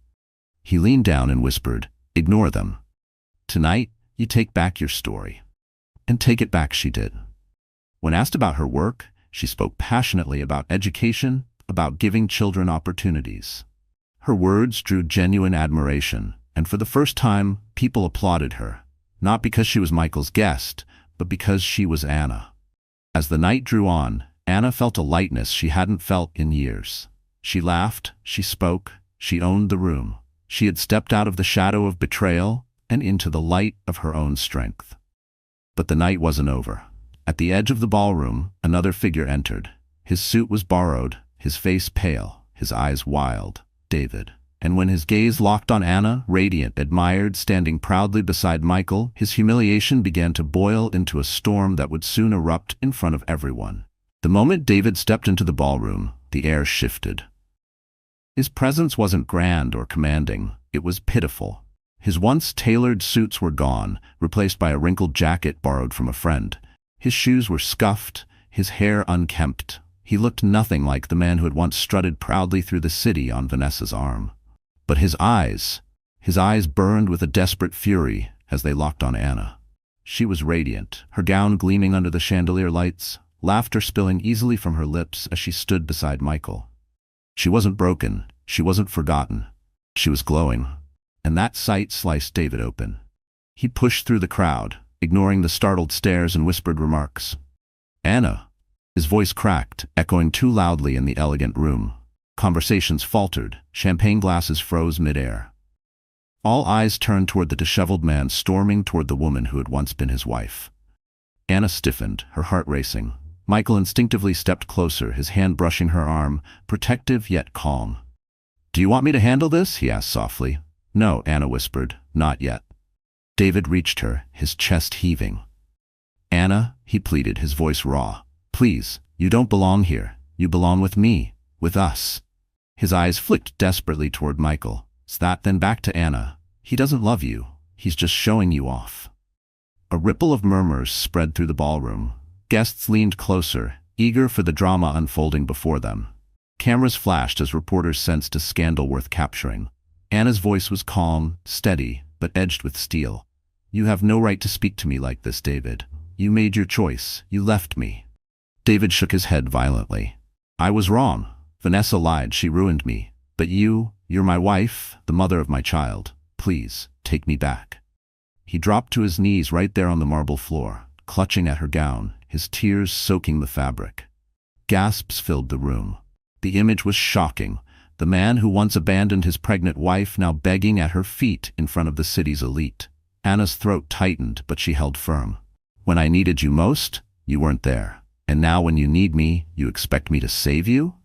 He leaned down and whispered, "Ignore them. Tonight, you take back your story." And take it back she did. When asked about her work, she spoke passionately about education, about giving children opportunities. Her words drew genuine admiration, and for the first time, people applauded her, not because she was Michael's guest, but because she was Anna. As the night drew on, Anna felt a lightness she hadn't felt in years. She laughed, she spoke, she owned the room. She had stepped out of the shadow of betrayal and into the light of her own strength. But the night wasn't over. At the edge of the ballroom, another figure entered. His suit was borrowed, his face pale, his eyes wild. David. And when his gaze locked on Anna, radiant, admired, standing proudly beside Michael, his humiliation began to boil into a storm that would soon erupt in front of everyone. The moment David stepped into the ballroom, the air shifted. His presence wasn't grand or commanding, it was pitiful. His once tailored suits were gone, replaced by a wrinkled jacket borrowed from a friend. His shoes were scuffed, his hair unkempt. He looked nothing like the man who had once strutted proudly through the city on Vanessa's arm. But his eyes burned with a desperate fury as they locked on Anna. She was radiant, her gown gleaming under the chandelier lights, laughter spilling easily from her lips as she stood beside Michael. She wasn't broken, she wasn't forgotten. She was glowing, and that sight sliced David open. He pushed through the crowd, ignoring the startled stares and whispered remarks. "Anna!" His voice cracked, echoing too loudly in the elegant room. Conversations faltered, champagne glasses froze midair. All eyes turned toward the disheveled man storming toward the woman who had once been his wife. Anna stiffened, her heart racing. Michael instinctively stepped closer, his hand brushing her arm, protective yet calm. "Do you want me to handle this?" he asked softly. "No," Anna whispered, "not yet." David reached her, his chest heaving. "Anna," he pleaded, his voice raw. "Please, you don't belong here. You belong with me, with us." His eyes flicked desperately toward Michael. Then back to Anna. "He doesn't love you. He's just showing you off." A ripple of murmurs spread through the ballroom. Guests leaned closer, eager for the drama unfolding before them. Cameras flashed as reporters sensed a scandal worth capturing. Anna's voice was calm, steady, but edged with steel. "You have no right to speak to me like this, David. You made your choice. You left me." David shook his head violently. "I was wrong. Vanessa lied. She ruined me. But you're my wife, the mother of my child. Please, take me back." He dropped to his knees right there on the marble floor, clutching at her gown, his tears soaking the fabric. Gasps filled the room. The image was shocking. The man who once abandoned his pregnant wife now begging at her feet in front of the city's elite. Anna's throat tightened, but she held firm. "When I needed you most, you weren't there. And now when you need me, you expect me to save you?"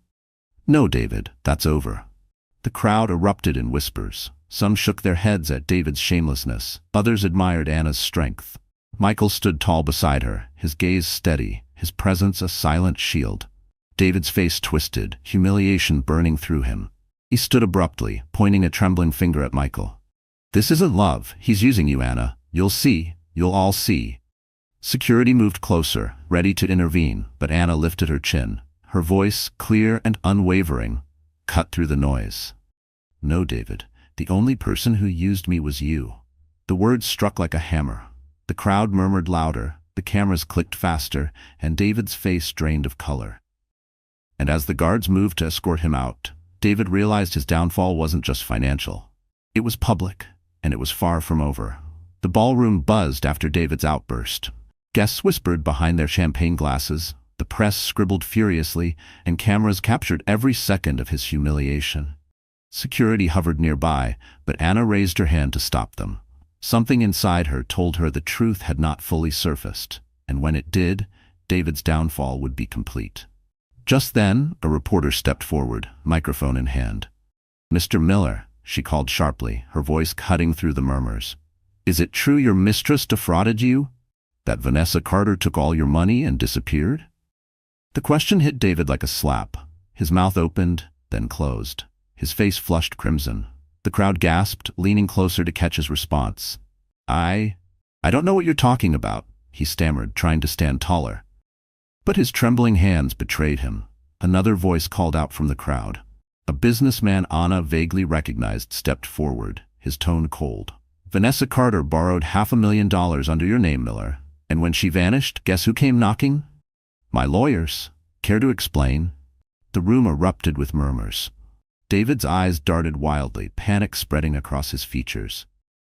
"No, David, that's over." The crowd erupted in whispers. Some shook their heads at David's shamelessness. Others admired Anna's strength. Michael stood tall beside her, his gaze steady, his presence a silent shield. David's face twisted, humiliation burning through him. He stood abruptly, pointing a trembling finger at Michael. "This isn't love. He's using you, Anna. You'll see. You'll all see." Security moved closer, ready to intervene, but Anna lifted her chin. Her voice, clear and unwavering, cut through the noise. "No, David. The only person who used me was you." The words struck like a hammer. The crowd murmured louder, the cameras clicked faster, and David's face drained of color. And as the guards moved to escort him out, David realized his downfall wasn't just financial. It was public, and it was far from over. The ballroom buzzed after David's outburst. Guests whispered behind their champagne glasses, the press scribbled furiously, and cameras captured every second of his humiliation. Security hovered nearby, but Anna raised her hand to stop them. Something inside her told her the truth had not fully surfaced, and when it did, David's downfall would be complete. Just then, a reporter stepped forward, microphone in hand. "Mr. Miller," she called sharply, her voice cutting through the murmurs. "Is it true your mistress defrauded you? That Vanessa Carter took all your money and disappeared?" The question hit David like a slap. His mouth opened, then closed. His face flushed crimson. The crowd gasped, leaning closer to catch his response. I don't know what you're talking about," he stammered, trying to stand taller. But his trembling hands betrayed him. Another voice called out from the crowd. A businessman Anna vaguely recognized stepped forward, his tone cold. "Vanessa Carter borrowed $500,000 under your name, Miller. And when she vanished, guess who came knocking? My lawyers. Care to explain?" The room erupted with murmurs. David's eyes darted wildly, panic spreading across his features.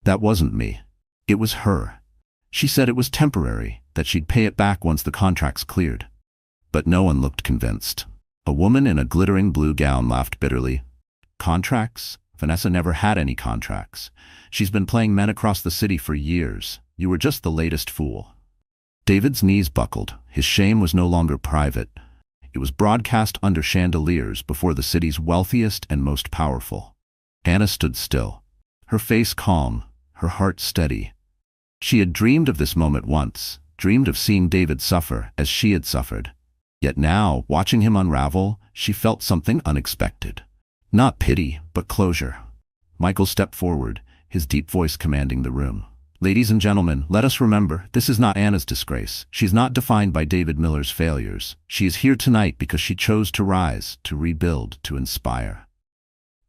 "That wasn't me. It was her. She said it was temporary, that she'd pay it back once the contract's cleared." But no one looked convinced. A woman in a glittering blue gown laughed bitterly. "Contracts? Vanessa never had any contracts. She's been playing men across the city for years. You were just the latest fool." David's knees buckled. His shame was no longer private. It was broadcast under chandeliers before the city's wealthiest and most powerful. Anna stood still, her face calm, her heart steady. She had dreamed of this moment once, dreamed of seeing David suffer as she had suffered. Yet now, watching him unravel, she felt something unexpected. Not pity, but closure. Michael stepped forward, his deep voice commanding the room. "Ladies and gentlemen, let us remember, this is not Anna's disgrace. She's not defined by David Miller's failures. She is here tonight because she chose to rise, to rebuild, to inspire."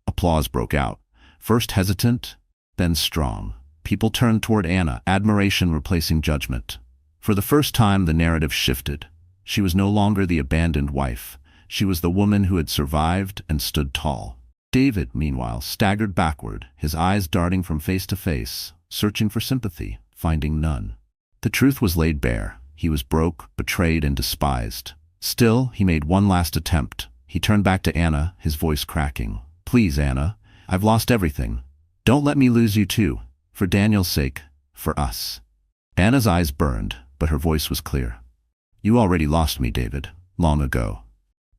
Applause broke out, first hesitant, then strong. People turned toward Anna, admiration replacing judgment. For the first time, the narrative shifted. She was no longer the abandoned wife. She was the woman who had survived and stood tall. David, meanwhile, staggered backward, his eyes darting from face to face, searching for sympathy, finding none. The truth was laid bare. He was broke, betrayed, and despised. Still, he made one last attempt. He turned back to Anna, his voice cracking. Please, Anna, I've lost everything. Don't let me lose you too. For Daniel's sake, for us. Anna's eyes burned, but her voice was clear. You already lost me, David, long ago.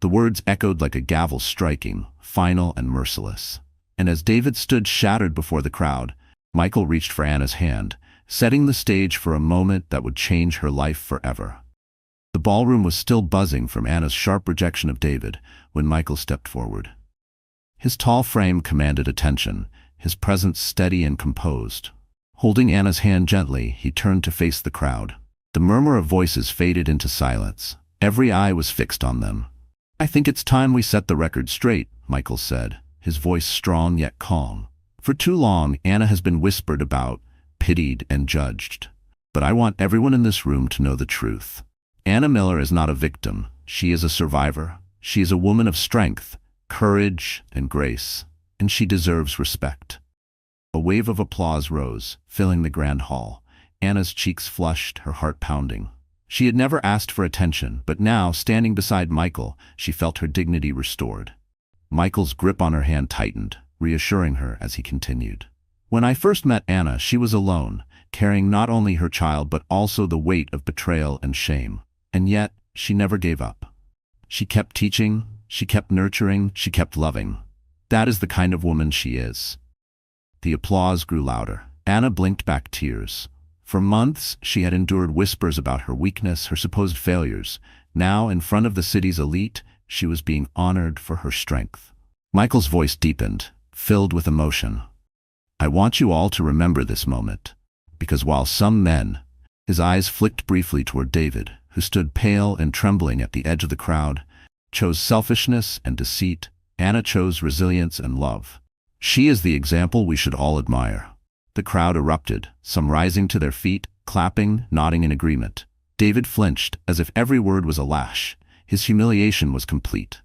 The words echoed like a gavel striking, final and merciless. And as David stood shattered before the crowd, Michael reached for Anna's hand, setting the stage for a moment that would change her life forever. The ballroom was still buzzing from Anna's sharp rejection of David when Michael stepped forward. His tall frame commanded attention, his presence steady and composed. Holding Anna's hand gently, he turned to face the crowd. The murmur of voices faded into silence. Every eye was fixed on them. I think it's time we set the record straight, Michael said, his voice strong yet calm. For too long, Anna has been whispered about, pitied, and judged. But I want everyone in this room to know the truth. Anna Miller is not a victim. She is a survivor. She is a woman of strength, courage, and grace, and she deserves respect. A wave of applause rose, filling the grand hall. Anna's cheeks flushed, her heart pounding. She had never asked for attention, but now, standing beside Michael, she felt her dignity restored. Michael's grip on her hand tightened, reassuring her as he continued. When I first met Anna, she was alone, carrying not only her child but also the weight of betrayal and shame. And yet, she never gave up. She kept teaching, she kept nurturing, she kept loving. That is the kind of woman she is. The applause grew louder. Anna blinked back tears. For months, she had endured whispers about her weakness, her supposed failures. Now, in front of the city's elite, she was being honored for her strength. Michael's voice deepened, filled with emotion. I want you all to remember this moment, because while some men, his eyes flicked briefly toward David, who stood pale and trembling at the edge of the crowd, chose selfishness and deceit, Anna chose resilience and love. She is the example we should all admire. The crowd erupted, some rising to their feet, clapping, nodding in agreement. David flinched, as if every word was a lash. His humiliation was complete.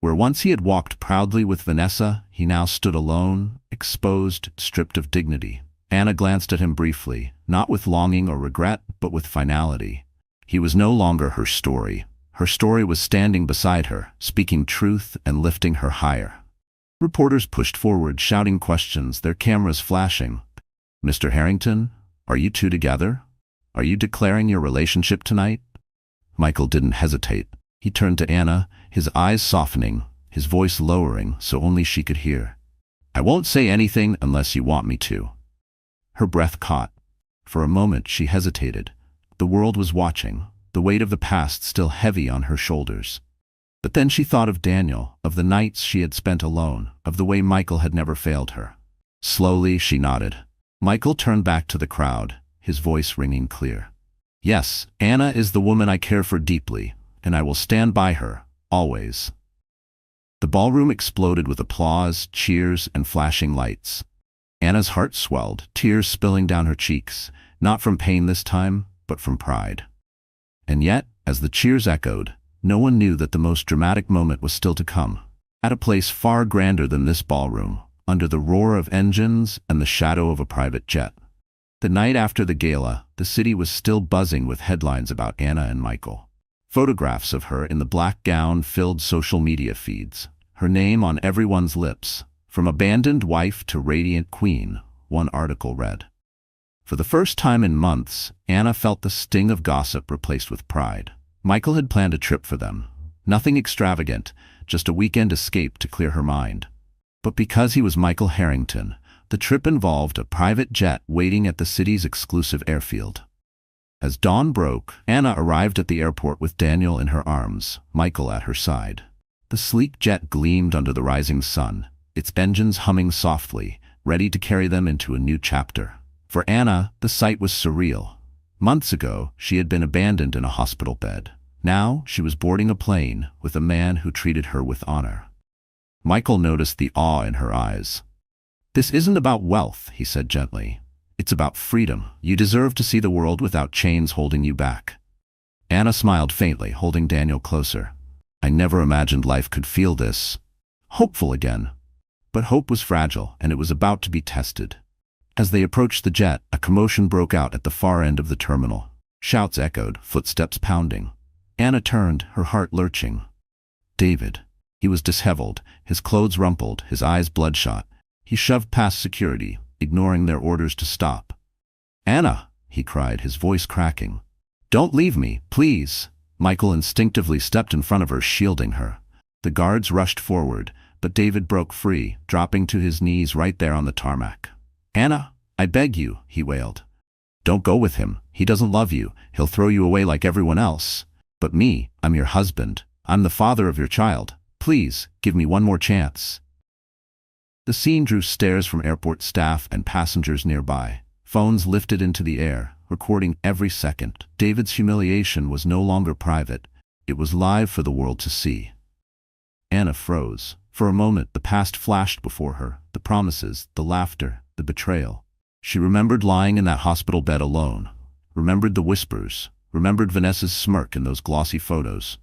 Where once he had walked proudly with Vanessa, he now stood alone, exposed, stripped of dignity. Anna glanced at him briefly, not with longing or regret, but with finality. He was no longer her story. Her story was standing beside her, speaking truth and lifting her higher. Reporters pushed forward, shouting questions, their cameras flashing. Mr. Harrington, are you two together? Are you declaring your relationship tonight? Michael didn't hesitate. He turned to Anna, his eyes softening, his voice lowering so only she could hear. I won't say anything unless you want me to. Her breath caught. For a moment she hesitated. The world was watching, the weight of the past still heavy on her shoulders. But then she thought of Daniel, of the nights she had spent alone, of the way Michael had never failed her. Slowly she nodded. Michael turned back to the crowd, his voice ringing clear. Yes, Anna is the woman I care for deeply, and I will stand by her, always. The ballroom exploded with applause, cheers, and flashing lights. Anna's heart swelled, tears spilling down her cheeks, not from pain this time, but from pride. And yet, as the cheers echoed, no one knew that the most dramatic moment was still to come. At a place far grander than this ballroom, under the roar of engines and the shadow of a private jet. The night after the gala, the city was still buzzing with headlines about Anna and Michael. Photographs of her in the black gown filled social media feeds, her name on everyone's lips. From abandoned wife to radiant queen, one article read. For the first time in months, Anna felt the sting of gossip replaced with pride. Michael had planned a trip for them. Nothing extravagant, just a weekend escape to clear her mind. But because he was Michael Harrington, the trip involved a private jet waiting at the city's exclusive airfield. As dawn broke, Anna arrived at the airport with Daniel in her arms, Michael at her side. The sleek jet gleamed under the rising sun, its engines humming softly, ready to carry them into a new chapter. For Anna, the sight was surreal. Months ago, she had been abandoned in a hospital bed. Now, she was boarding a plane with a man who treated her with honor. Michael noticed the awe in her eyes. This isn't about wealth, he said gently. It's about freedom. You deserve to see the world without chains holding you back. Anna smiled faintly, holding Daniel closer. I never imagined life could feel this. Hopeful again. But hope was fragile, and it was about to be tested. As they approached the jet, a commotion broke out at the far end of the terminal. Shouts echoed, footsteps pounding. Anna turned, her heart lurching. David. He He was disheveled, his clothes rumpled, his eyes bloodshot. He shoved past security, ignoring their orders to stop. "Anna!" he cried, his voice cracking. "Don't leave me, please!" Michael instinctively stepped in front of her, shielding her. The guards rushed forward, but David broke free, dropping to his knees right there on the tarmac. "Anna, I beg you," he wailed. "Don't go with him. He doesn't love you. He'll throw you away like everyone else. But me, I'm your husband. I'm the father of your child. Please, give me one more chance." The scene drew stares from airport staff and passengers nearby. Phones lifted into the air, recording every second. David's humiliation was no longer private. It was live for the world to see. Anna froze. For a moment, the past flashed before her, the promises, the laughter, the betrayal. She remembered lying in that hospital bed alone, remembered the whispers, remembered Vanessa's smirk in those glossy photos.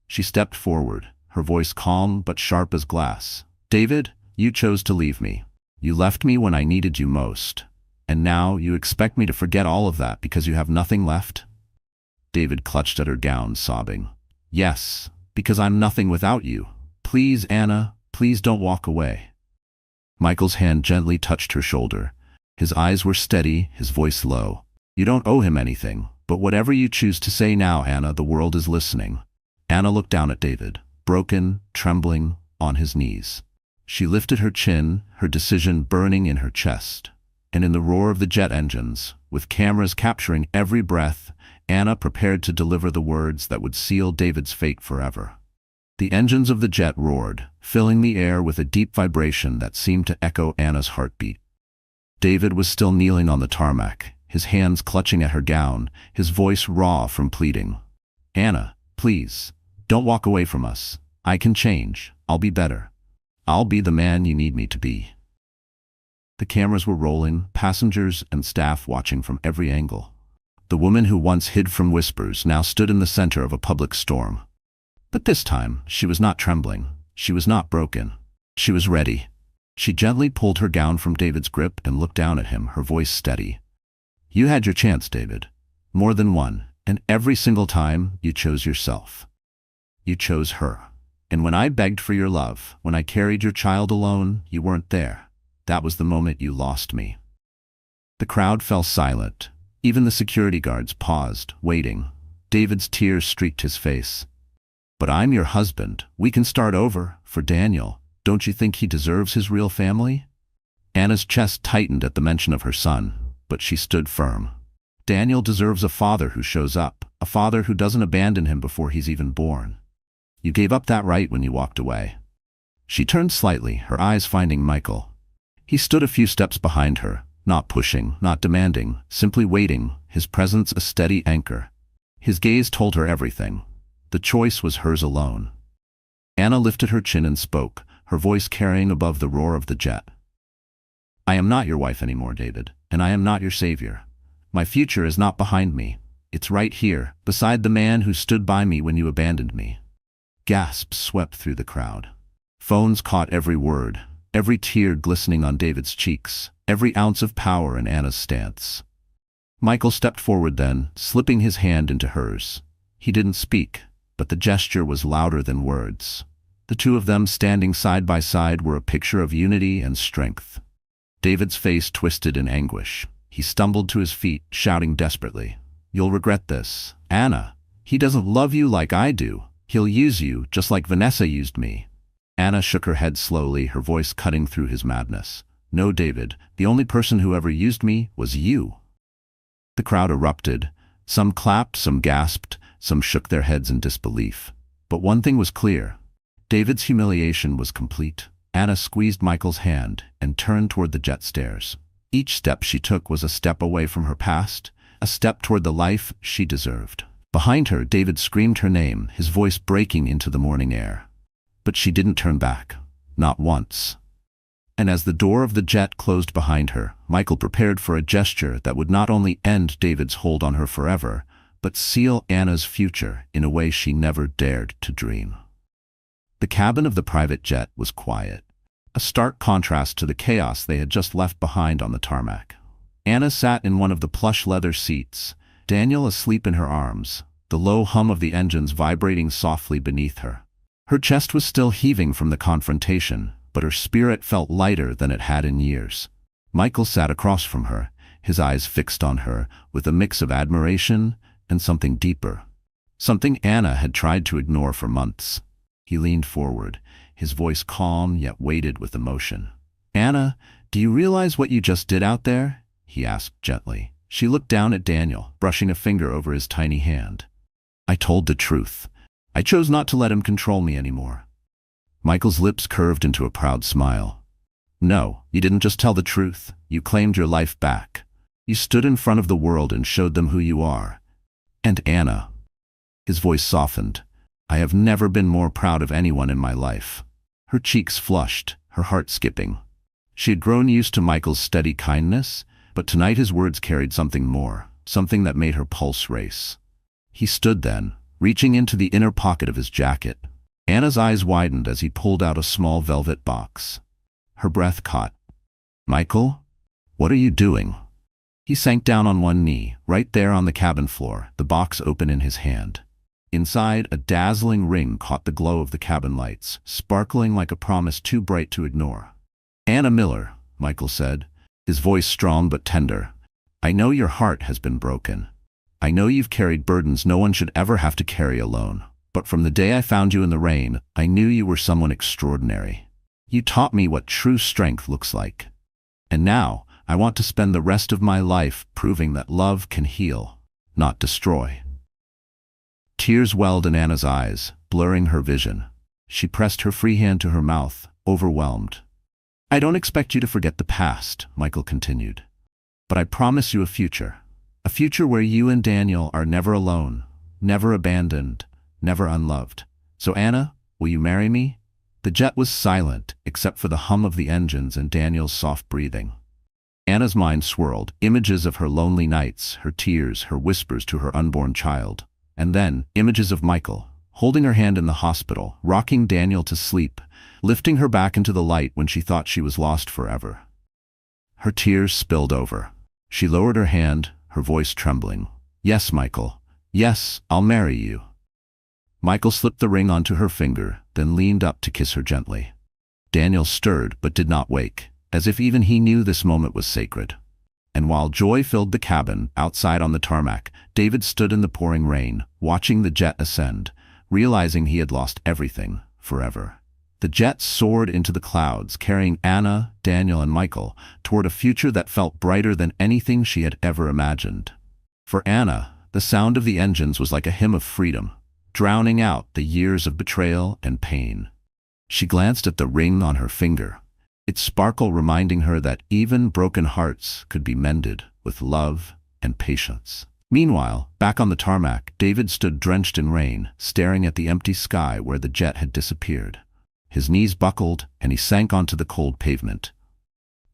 She stepped forward, her voice calm but sharp as glass. "David, you chose to leave me. You left me when I needed you most. And now you expect me to forget all of that because you have nothing left?" David clutched at her gown, sobbing. "Yes, because I'm nothing without you. Please, Anna, please don't walk away." Michael's hand gently touched her shoulder. His eyes were steady, his voice low. "You don't owe him anything, but whatever you choose to say now, Anna, the world is listening." Anna looked down at David, broken, trembling, on his knees. She lifted her chin, her decision burning in her chest. And in the roar of the jet engines, with cameras capturing every breath, Anna prepared to deliver the words that would seal David's fate forever. The engines of the jet roared, filling the air with a deep vibration that seemed to echo Anna's heartbeat. David was still kneeling on the tarmac, his hands clutching at her gown, his voice raw from pleading. "Anna, please, don't walk away from us. I can change. I'll be better. I'll be the man you need me to be." The cameras were rolling, passengers and staff watching from every angle. The woman who once hid from whispers now stood in the center of a public storm. But this time, she was not trembling. She was not broken. She was ready. She gently pulled her gown from David's grip and looked down at him, her voice steady. "You had your chance, David. More than one. And every single time, you chose yourself. You chose her. And when I begged for your love, when I carried your child alone, you weren't there. That was the moment you lost me." The crowd fell silent. Even the security guards paused, waiting. David's tears streaked his face. "But I'm your husband. We can start over. For Daniel, don't you think he deserves his real family?" Anna's chest tightened at the mention of her son, but she stood firm. "Daniel deserves a father who shows up, a father who doesn't abandon him before he's even born. You gave up that right when you walked away." She turned slightly, her eyes finding Michael. He stood a few steps behind her, not pushing, not demanding, simply waiting, his presence a steady anchor. His gaze told her everything. The choice was hers alone. Anna lifted her chin and spoke, her voice carrying above the roar of the jet. "I am not your wife anymore, David, and I am not your savior. My future is not behind me. It's right here, beside the man who stood by me when you abandoned me." Gasps swept through the crowd. Phones caught every word, every tear glistening on David's cheeks, every ounce of power in Anna's stance. Michael stepped forward then, slipping his hand into hers. He didn't speak, but the gesture was louder than words. The two of them standing side by side were a picture of unity and strength. David's face twisted in anguish. He stumbled to his feet, shouting desperately, "You'll regret this. Anna, he doesn't love you like I do. He'll use you, just like Vanessa used me." Anna shook her head slowly, her voice cutting through his madness. "No, David, the only person who ever used me was you." The crowd erupted. Some clapped, some gasped, some shook their heads in disbelief. But one thing was clear. David's humiliation was complete. Anna squeezed Michael's hand and turned toward the jet stairs. Each step she took was a step away from her past, a step toward the life she deserved. Behind her, David screamed her name, his voice breaking into the morning air. But she didn't turn back. Not once. And as the door of the jet closed behind her, Michael prepared for a gesture that would not only end David's hold on her forever, but seal Anna's future in a way she never dared to dream. The cabin of the private jet was quiet, a stark contrast to the chaos they had just left behind on the tarmac. Anna sat in one of the plush leather seats, Daniel asleep in her arms, the low hum of the engines vibrating softly beneath her. Her chest was still heaving from the confrontation, but her spirit felt lighter than it had in years. Michael sat across from her, his eyes fixed on her, with a mix of admiration and something deeper. Something Anna had tried to ignore for months. He leaned forward, his voice calm yet weighted with emotion. "Anna, do you realize what you just did out there?" he asked gently. She looked down at Daniel, brushing a finger over his tiny hand. "I told the truth. I chose not to let him control me anymore." Michael's lips curved into a proud smile. "No, you didn't just tell the truth. You claimed your life back. You stood in front of the world and showed them who you are. And Anna," his voice softened, "I have never been more proud of anyone in my life." Her cheeks flushed, her heart skipping. She had grown used to Michael's steady kindness, but tonight his words carried something more, something that made her pulse race. He stood then, reaching into the inner pocket of his jacket. Anna's eyes widened as he pulled out a small velvet box. Her breath caught. "Michael, what are you doing?" He sank down on one knee, right there on the cabin floor, the box open in his hand. Inside, a dazzling ring caught the glow of the cabin lights, sparkling like a promise too bright to ignore. "Anna Miller," Michael said, his voice strong but tender, "I know your heart has been broken. I know you've carried burdens no one should ever have to carry alone. But from the day I found you in the rain, I knew you were someone extraordinary. You taught me what true strength looks like. And now, I want to spend the rest of my life proving that love can heal, not destroy." Tears welled in Anna's eyes, blurring her vision. She pressed her free hand to her mouth, overwhelmed. "I don't expect you to forget the past," Michael continued. "But I promise you a future where you and Daniel are never alone, never abandoned, never unloved. So Anna, will you marry me?" The jet was silent, except for the hum of the engines and Daniel's soft breathing. Anna's mind swirled, images of her lonely nights, her tears, her whispers to her unborn child. And then, images of Michael, holding her hand in the hospital, rocking Daniel to sleep, lifting her back into the light when she thought she was lost forever. Her tears spilled over. She lowered her hand, her voice trembling. "Yes, Michael. Yes, I'll marry you." Michael slipped the ring onto her finger, then leaned up to kiss her gently. Daniel stirred but did not wake, as if even he knew this moment was sacred. And while joy filled the cabin, outside on the tarmac, David stood in the pouring rain, watching the jet ascend, realizing he had lost everything, forever. The jet soared into the clouds, carrying Anna, Daniel, and Michael toward a future that felt brighter than anything she had ever imagined. For Anna, the sound of the engines was like a hymn of freedom, drowning out the years of betrayal and pain. She glanced at the ring on her finger, its sparkle reminding her that even broken hearts could be mended with love and patience. Meanwhile, back on the tarmac, David stood drenched in rain, staring at the empty sky where the jet had disappeared. His knees buckled, and he sank onto the cold pavement.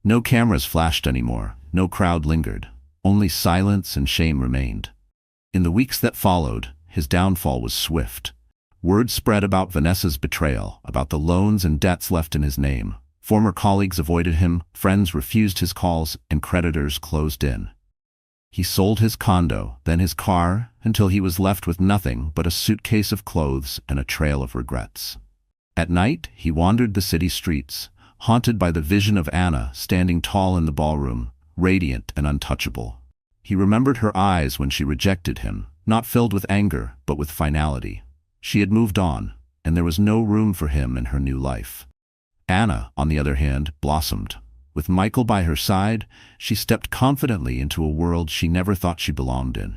No cameras flashed anymore, no crowd lingered, only silence and shame remained. In the weeks that followed, his downfall was swift. Word spread about Vanessa's betrayal, about the loans and debts left in his name. Former colleagues avoided him, friends refused his calls, and creditors closed in. He sold his condo, then his car, until he was left with nothing but a suitcase of clothes and a trail of regrets. At night, he wandered the city streets, haunted by the vision of Anna standing tall in the ballroom, radiant and untouchable. He remembered her eyes when she rejected him, not filled with anger, but with finality. She had moved on, and there was no room for him in her new life. Anna, on the other hand, blossomed. With Michael by her side, she stepped confidently into a world she never thought she belonged in.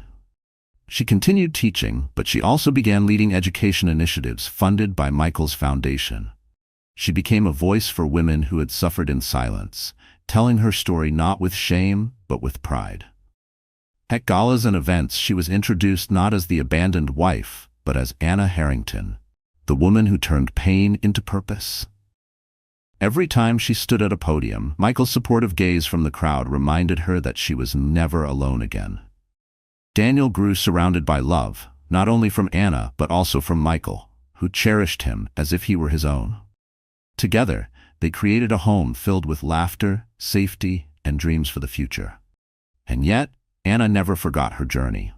She continued teaching, but she also began leading education initiatives funded by Michael's foundation. She became a voice for women who had suffered in silence, telling her story not with shame, but with pride. At galas and events, she was introduced not as the abandoned wife, but as Anna Harrington, the woman who turned pain into purpose. Every time she stood at a podium, Michael's supportive gaze from the crowd reminded her that she was never alone again. Daniel grew surrounded by love, not only from Anna but also from Michael, who cherished him as if he were his own. Together, they created a home filled with laughter, safety, and dreams for the future. And yet, Anna never forgot her journey.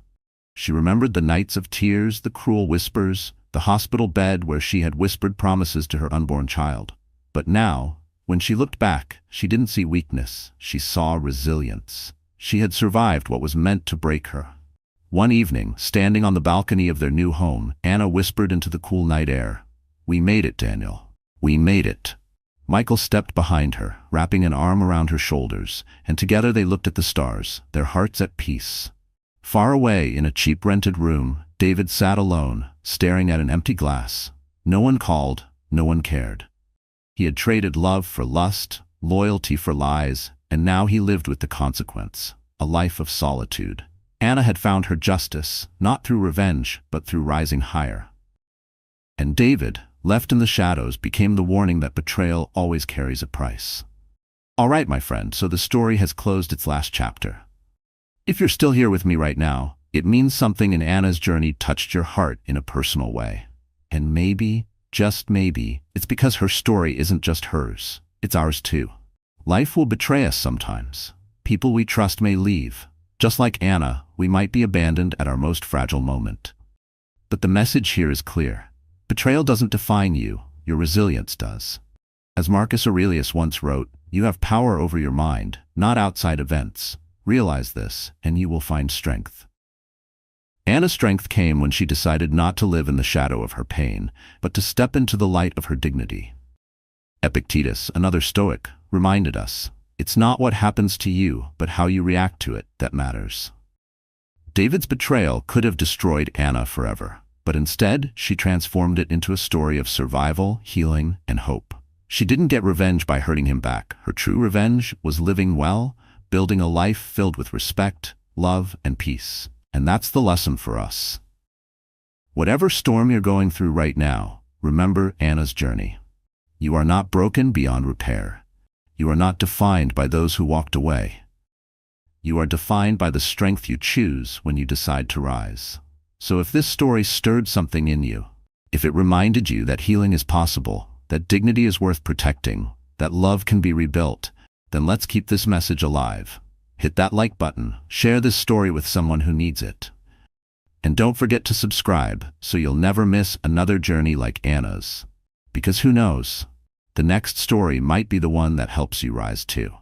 She remembered the nights of tears, the cruel whispers, the hospital bed where she had whispered promises to her unborn child. But now, when she looked back, she didn't see weakness, she saw resilience. She had survived what was meant to break her. One evening, standing on the balcony of their new home, Anna whispered into the cool night air, "We made it, Daniel. We made it." Michael stepped behind her, wrapping an arm around her shoulders, and together they looked at the stars, their hearts at peace. Far away in a cheap rented room, David sat alone, staring at an empty glass. No one called, no one cared. He had traded love for lust, loyalty for lies, and now he lived with the consequence, a life of solitude. Anna had found her justice, not through revenge, but through rising higher. And David, left in the shadows, became the warning that betrayal always carries a price. All right, my friend, so the story has closed its last chapter. If you're still here with me right now, it means something in Anna's journey touched your heart in a personal way. And maybe, just maybe, it's because her story isn't just hers, it's ours too. Life will betray us sometimes. People we trust may leave. Just like Anna, we might be abandoned at our most fragile moment. But the message here is clear. Betrayal doesn't define you, your resilience does. As Marcus Aurelius once wrote, you have power over your mind, not outside events. Realize this, and you will find strength. Anna's strength came when she decided not to live in the shadow of her pain, but to step into the light of her dignity. Epictetus, another Stoic, reminded us, it's not what happens to you, but how you react to it that matters. David's betrayal could have destroyed Anna forever, but instead she transformed it into a story of survival, healing, and hope. She didn't get revenge by hurting him back. Her true revenge was living well, building a life filled with respect, love, and peace. And that's the lesson for us. Whatever storm you're going through right now, remember Anna's journey. You are not broken beyond repair. You are not defined by those who walked away. You are defined by the strength you choose when you decide to rise. So if this story stirred something in you, if it reminded you that healing is possible, that dignity is worth protecting, that love can be rebuilt, then let's keep this message alive. Hit that like button, share this story with someone who needs it. And don't forget to subscribe so you'll never miss another journey like Anna's. Because who knows, the next story might be the one that helps you rise too.